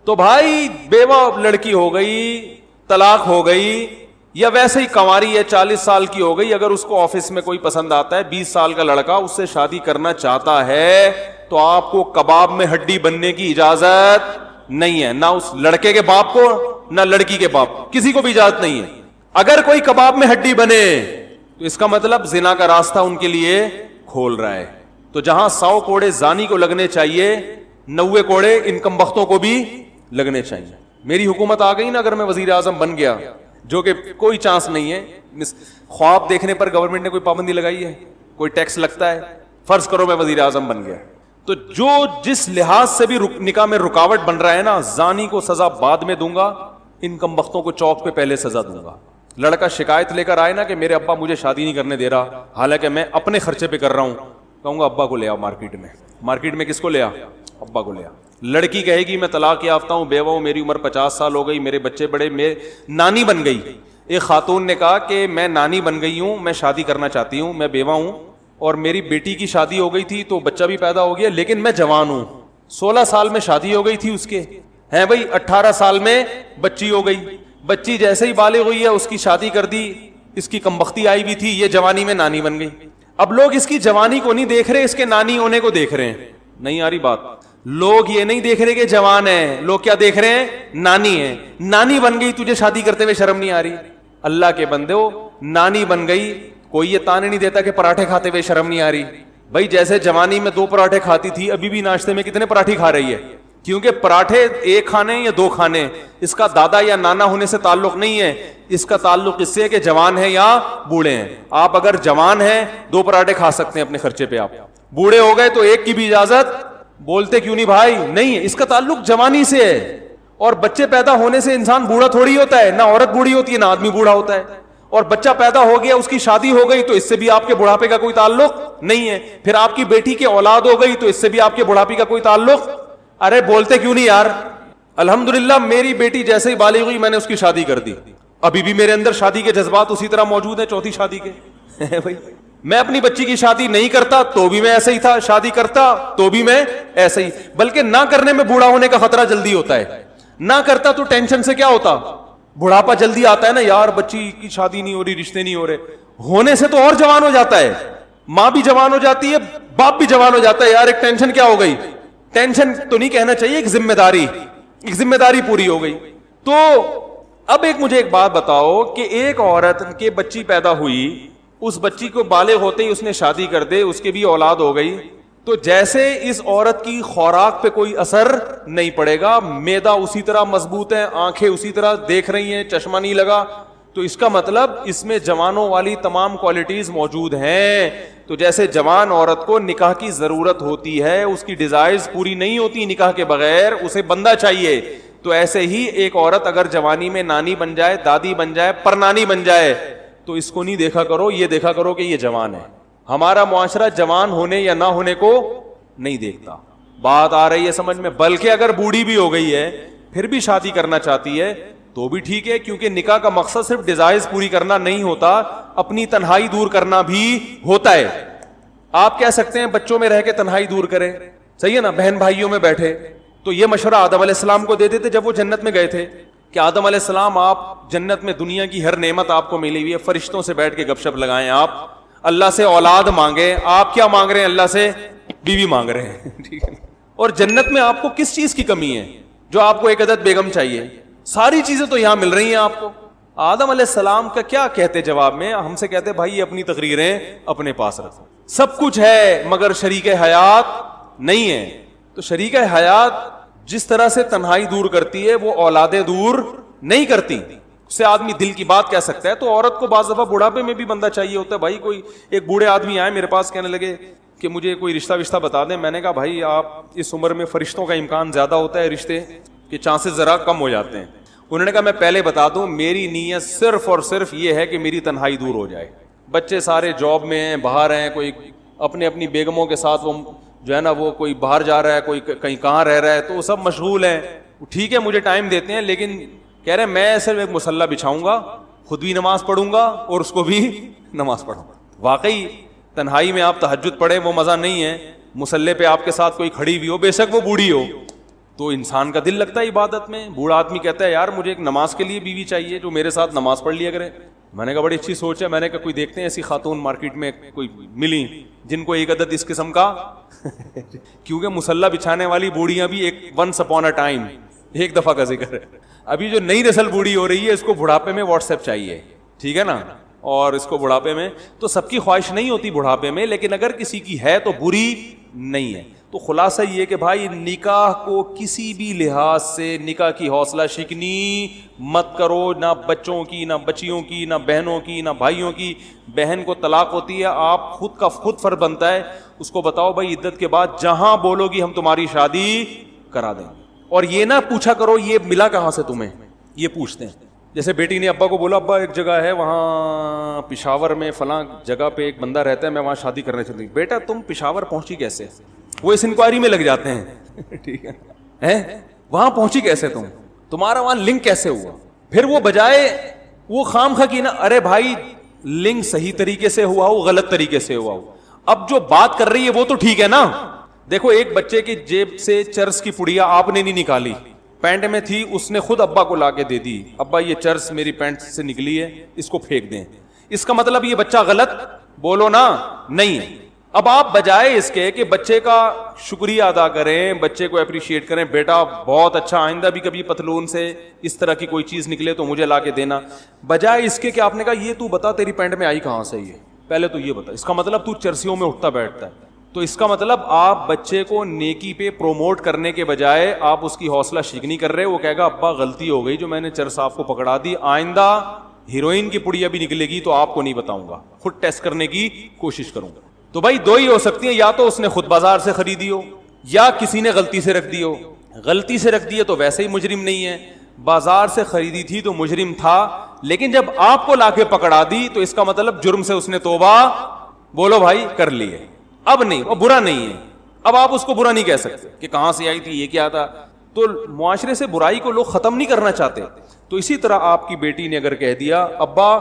تو بھائی بیوہ لڑکی ہو گئی, طلاق ہو گئی, یا ویسے ہی کنواری ہے 40 سال کی ہو گئی, اگر اس کو آفس میں کوئی پسند آتا ہے 20 سال کا لڑکا اس سے شادی کرنا چاہتا ہے, تو آپ کو کباب میں ہڈی بننے کی اجازت نہیں ہے, نہ اس لڑکے کے باپ کو نہ لڑکی کے باپ, کسی کو بھی اجازت نہیں ہے. اگر کوئی کباب میں ہڈی بنے تو اس کا مطلب زنا کا راستہ ان کے لیے کھول رہا ہے. تو جہاں 100 کوڑے زانی کو لگنے چاہیے, 90 کوڑے ان کم بختوں کو بھی لگنے چاہیے. میری حکومت آ گئی نا, اگر میں وزیر اعظم بن گیا, جو کہ کوئی چانس نہیں ہے, خواب دیکھنے پر گورنمنٹ نے کوئی پابندی لگائی ہے, کوئی ٹیکس لگتا ہے؟ فرض کرو میں وزیر اعظم بن گیا, تو جو جس لحاظ سے بھی نکاح میں رکاوٹ بن رہا ہے نا, زانی کو سزا بعد میں دوں گا, ان کم بختوں کو چوک پہ پہلے سزا دوں گا. لڑکا شکایت لے کر آئے نا کہ میرے ابا مجھے شادی نہیں کرنے دے رہا, حالانکہ میں اپنے خرچے پہ کر رہا ہوں, کہوں گا ابا کو لے آؤ مارکیٹ میں کس کو لے آ؟ ابا کو لے آ. لڑکی کہے گی میں طلاق یافتہ ہوں, بیوہ ہوں, میری عمر 50 سال ہو گئی, میرے بچے بڑے, میں نانی بن گئی. ایک خاتون نے کہا کہ میں نانی بن گئی ہوں, میں شادی کرنا چاہتی ہوں, میں بیوہ ہوں اور میری بیٹی کی شادی ہو گئی تھی تو بچہ بھی پیدا ہو گیا, لیکن میں جوان ہوں. 16 سال میں شادی ہو گئی تھی اس کے, ہیں بھائی 18 سال میں بچی ہو گئی, بچی جیسے ہی بالغ ہوئی ہے اس کی شادی کر دی, اس کی کمبختی آئی بھی تھی, یہ جوانی میں نانی بن گئی. اب لوگ اس کی جوانی کو نہیں دیکھ رہے, اس کے نانی ہونے کو دیکھ رہے ہیں. نہیں آ رہی بات؟ لوگ یہ نہیں دیکھ رہے کہ جوان ہے, لوگ کیا دیکھ رہے ہیں؟ نانی ہے. نانی بن گئی, تجھے شادی کرتے ہوئے شرم نہیں آ رہی؟ اللہ کے بندے ہو, نانی بن گئی, کوئی یہ تانے نہیں دیتا کہ پراٹھے کھاتے ہوئے شرم نہیں آ رہی. بھائی جیسے جوانی میں 2 پراٹھے کھاتی تھی, ابھی بھی ناشتے میں کتنے پراٹھے کھا رہی ہے؟ کیونکہ پراٹھے 1 کھانے یا 2 کھانے, اس کا دادا یا نانا ہونے سے تعلق نہیں ہے, اس کا تعلق اس سے کہ جوان ہے یا بوڑھے ہیں. آپ اگر جوان ہیں 2 پراٹھے کھا سکتے ہیں اپنے خرچے پہ, آپ بوڑھے ہو گئے تو 1 کی بھی اجازت, بولتے کیوں نہیں بھائی؟ نہیں, اس کا تعلق جوانی سے ہے. اور بچے پیدا ہونے سے انسان بوڑھا تھوڑی ہوتا ہے, نہ عورت بوڑھی ہوتی ہے نہ آدمی بوڑھا ہوتا ہے. اور بچہ پیدا ہو گیا, اس کی شادی ہو گئی تو اس سے بھی آپ کے بڑھاپے کا کوئی تعلق نہیں ہے. پھر آپ کی بیٹی کی اولاد ہو گئی تو اس سے بھی آپ کے بڑھاپے کا کوئی تعلق. ارے بولتے کیوں نہیں یار؟ الحمدللہ میری بیٹی جیسے ہی بالغ ہوئی میں نے اس کی شادی کر دی, ابھی بھی میرے اندر شادی کے جذبات اسی طرح موجود ہیں, 4تھی شادی کے. بھائی میں اپنی بچی کی شادی نہیں کرتا تو بھی میں ایسے ہی تھا, شادی کرتا تو بھی میں ایسے ہی, بلکہ نہ کرنے میں بوڑھا ہونے کا خطرہ جلدی ہوتا ہے. نہ کرتا تو ٹینشن سے کیا ہوتا, بڑھاپا جلدی آتا ہے نا یار, بچی کی شادی نہیں ہو رہی, رشتے نہیں ہو رہے. ہونے سے تو اور جوان ہو جاتا ہے, ماں بھی جوان ہو جاتی ہے, باپ بھی جوان ہو جاتا ہے. یار ایک ٹینشن کیا ہو گئی, ٹینشن تو نہیں کہنا چاہیے, ایک ذمہ داری پوری ہو گئی. تو اب مجھے ایک بات بتاؤ کہ ایک عورت کے بچی پیدا ہوئی, اس بچی کو بالغ ہوتے ہی اس نے شادی کر دے, اس کے بھی اولاد ہو گئی, تو جیسے اس عورت کی خوراک پہ کوئی اثر نہیں پڑے گا, معدہ اسی طرح مضبوط ہے, آنکھیں اسی طرح دیکھ رہی ہیں, چشمہ نہیں لگا, تو اس کا مطلب اس میں جوانوں والی تمام کوالٹیز موجود ہیں. تو جیسے جوان عورت کو نکاح کی ضرورت ہوتی ہے, اس کی ڈیزائرز پوری نہیں ہوتی نکاح کے بغیر, اسے بندہ چاہیے, تو ایسے ہی ایک عورت اگر جوانی میں نانی بن جائے, دادی بن جائے, پرنانی بن جائے, تو اس کو نہیں دیکھا کرو, یہ دیکھا کرو کہ یہ جوان ہے. ہمارا معاشرہ جوان ہونے یا نہ ہونے کو نہیں دیکھتا. بات آ رہی ہے سمجھ میں؟ بلکہ اگر بوڑھی بھی ہو گئی ہے پھر بھی شادی کرنا چاہتی ہے تو بھی ٹھیک ہے, کیونکہ نکاح کا مقصد صرف ڈیزائرز پوری کرنا نہیں ہوتا, اپنی تنہائی دور کرنا بھی ہوتا ہے. آپ کہہ سکتے ہیں بچوں میں رہ کے تنہائی دور کریں, صحیح ہے نا, بہن بھائیوں میں بیٹھے. تو یہ مشورہ آدم علیہ السلام کو دیتے تھے جب وہ جنت میں گئے تھے کہ آدم علیہ السلام آپ جنت میں دنیا کی ہر نعمت آپ کو ملی ہوئی ہے, فرشتوں سے بیٹھ کے گپ شپ لگائیں, آپ اللہ سے اولاد مانگیں. آپ کیا مانگ رہے ہیں؟ اللہ سے بیوی مانگ رہے ہیں, ٹھیک ہے. اور جنت میں آپ کو کس چیز کی کمی ہے جو آپ کو ایک عدد بیگم چاہیے؟ ساری چیزیں تو یہاں مل رہی ہیں آپ کو. آدم علیہ السلام کا کیا کہتے جواب میں؟ ہم سے کہتے بھائی اپنی تقریریں اپنے پاس رکھو, سب کچھ ہے مگر شریک حیات نہیں ہے. تو شریک حیات جس طرح سے تنہائی دور کرتی ہے وہ اولادیں دور نہیں کرتی. اس سے آدمی دل کی بات کہہ سکتا ہے. تو عورت کو بعض دفعہ بڑھاپے میں بھی بندہ چاہیے ہوتا ہے. بھائی کوئی ایک بوڑھے آدمی آئے میرے پاس, کہنے لگے کہ مجھے کوئی رشتہ بتا دیں. میں نے کہا بھائی آپ اس عمر میں فرشتوں کا امکان زیادہ ہوتا ہے, رشتے کے چانسز ذرا کم ہو جاتے ہیں. انہوں نے کہا میں پہلے بتا دوں, میری نیت صرف اور صرف یہ ہے کہ میری تنہائی دور ہو جائے. بچے سارے جاب میں ہیں, باہر ہیں, کوئی اپنے اپنی بیگموں کے ساتھ وہ جو ہے نا وہ کوئی باہر جا رہا ہے, کوئی کہیں کہاں رہ رہا ہے, تو وہ سب مشغول ہیں. ٹھیک ہے مجھے ٹائم دیتے ہیں, لیکن کہہ رہے ہیں میں صرف ایک مصلی بچھاؤں گا, خود بھی نماز پڑھوں گا اور اس کو بھی نماز پڑھوں گا. واقعی تنہائی میں آپ تہجد پڑھیں وہ مزہ نہیں ہے. مصلی پہ آپ کے ساتھ کوئی کھڑی بھی ہو, بے شک وہ بوڑھی ہو, تو انسان کا دل لگتا ہے عبادت میں. بوڑھا آدمی کہتا ہے یار مجھے ایک نماز کے لیے بیوی چاہیے جو میرے ساتھ نماز پڑھ لیا کرے. میں نے کہا بڑی اچھی سوچ ہے. میں نے کہا کوئی دیکھتے ہیں ایسی خاتون مارکیٹ میں کوئی ملی جن کو ایک عدد اس قسم کا کیونکہ مصلی بچھانے والی بوڑھیاں بھی ایک ونس اپون اے ٹائم ایک دفعہ کا ذکر ہے. ابھی جو نئی نسل بوڑھی ہو رہی ہے اس کو بڑھاپے میں واٹس ایپ چاہیے, ٹھیک ہے نا, اور اس کو بڑھاپے میں, تو سب کی خواہش نہیں ہوتی بڑھاپے میں, لیکن اگر کسی کی ہے تو بری نہیں ہے. تو خلاصہ یہ کہ بھائی نکاح کو کسی بھی لحاظ سے نکاح کی حوصلہ شکنی مت کرو, نہ بچوں کی, نہ بچیوں کی, نہ بہنوں کی, نہ بھائیوں کی. بہن کو طلاق ہوتی ہے, آپ خود کا خود فرض بنتا ہے اس کو بتاؤ بھائی عدت کے بعد جہاں بولو گی ہم تمہاری شادی کرا دیں. اور یہ نہ پوچھا کرو یہ ملا کہاں سے تمہیں, یہ پوچھتے ہیں. جیسے بیٹی نے ابا کو بولا ابا ایک جگہ ہے وہاں پشاور میں فلاں جگہ پہ ایک بندہ رہتا ہے, میں وہاں شادی کرنا چاہتی ہوں. بیٹا تم پشاور پہنچی کیسے؟ وہ اس انکوائری میں لگ جاتے ہیں, ٹھیک ہے, وہاں پہنچی کیسے تم, تمہارا وہاں لنک کیسے ہوا؟ پھر وہ بجائے وہ خام خواہ کی نا, ارے بھائی لنک صحیح طریقے سے ہوا ہو غلط طریقے سے ہوا ہو, اب جو بات کر رہی ہے وہ تو ٹھیک ہے نا. دیکھو ایک بچے کی جیب سے چرس کی پڑیا آپ نے نہیں نکالی, پینٹ میں تھی, اس نے خود ابا کو لا کے دے دی, ابا یہ چرس میری پینٹ سے نکلی ہے اس کو پھینک دیں. اس کا مطلب یہ بچہ غلط بولو نا نہیں. اب آپ بجائے اس کے کہ بچے کا شکریہ ادا کریں, بچے کو اپریشیٹ کریں, بیٹا بہت اچھا, آئندہ بھی کبھی پتلون سے اس طرح کی کوئی چیز نکلے تو مجھے لا کے دینا, بجائے اس کے کہ آپ نے کہا یہ تو بتا تیری پینٹ میں آئی کہاں سے, یہ پہلے تو یہ بتا. اس کا مطلب تو چرسیوں میں اٹھتا بیٹھتا ہے. تو اس کا مطلب آپ بچے کو نیکی پہ پروموٹ کرنے کے بجائے آپ اس کی حوصلہ شکنی کر رہے. وہ کہے گا ابا غلطی ہو گئی جو میں نے چرس آپ کو پکڑا دی, آئندہ ہیروئن کی پڑیا بھی نکلے گی تو آپ کو نہیں بتاؤں گا, خود ٹیسٹ کرنے کی کوشش کروں گا. تو بھائی دو ہی ہو سکتی ہیں, یا تو اس نے خود بازار سے خریدی ہو یا کسی نے غلطی سے رکھ دی ہو. غلطی سے رکھ دی ہے تو ویسے ہی مجرم نہیں ہے, بازار سے خریدی تھی تو مجرم تھا, لیکن جب آپ کو لا کے پکڑا دی تو اس کا مطلب جرم سے اس نے توبہ بولو بھائی کر لی ہے. اب نہیں, وہ برا نہیں ہے, اب آپ اس کو برا نہیں کہہ سکتے کہ کہاں سے آئی تھی, یہ کیا تھا. تو معاشرے سے برائی کو لوگ ختم نہیں کرنا چاہتے. تو اسی طرح آپ کی بیٹی نے اگر کہہ دیا ابا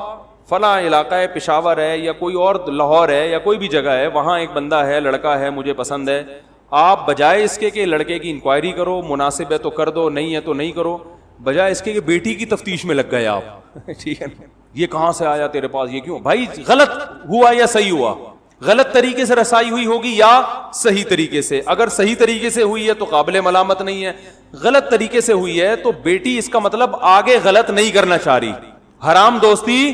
فلاں علاقہ ہے, پشاور ہے یا کوئی اور لاہور ہے یا کوئی بھی جگہ ہے, وہاں ایک بندہ ہے, لڑکا ہے, مجھے پسند ہے, آپ بجائے اس کے کہ لڑکے کی انکوائری کرو, مناسب ہے تو کر دو, نہیں ہے تو نہیں کرو, بجائے اس کے کہ بیٹی کی تفتیش میں لگ گئے آپ, ٹھیک ہے, یہ کہاں سے آیا تیرے پاس, یہ کیوں. بھائی غلط ہوا یا صحیح ہوا, غلط طریقے سے رسائی ہوئی ہوگی یا صحیح طریقے سے. اگر صحیح طریقے سے ہوئی ہے تو قابل ملامت نہیں ہے, غلط طریقے سے ہوئی ہے تو بیٹی اس کا مطلب آگے غلط نہیں کرنا چاہ رہی, حرام دوستی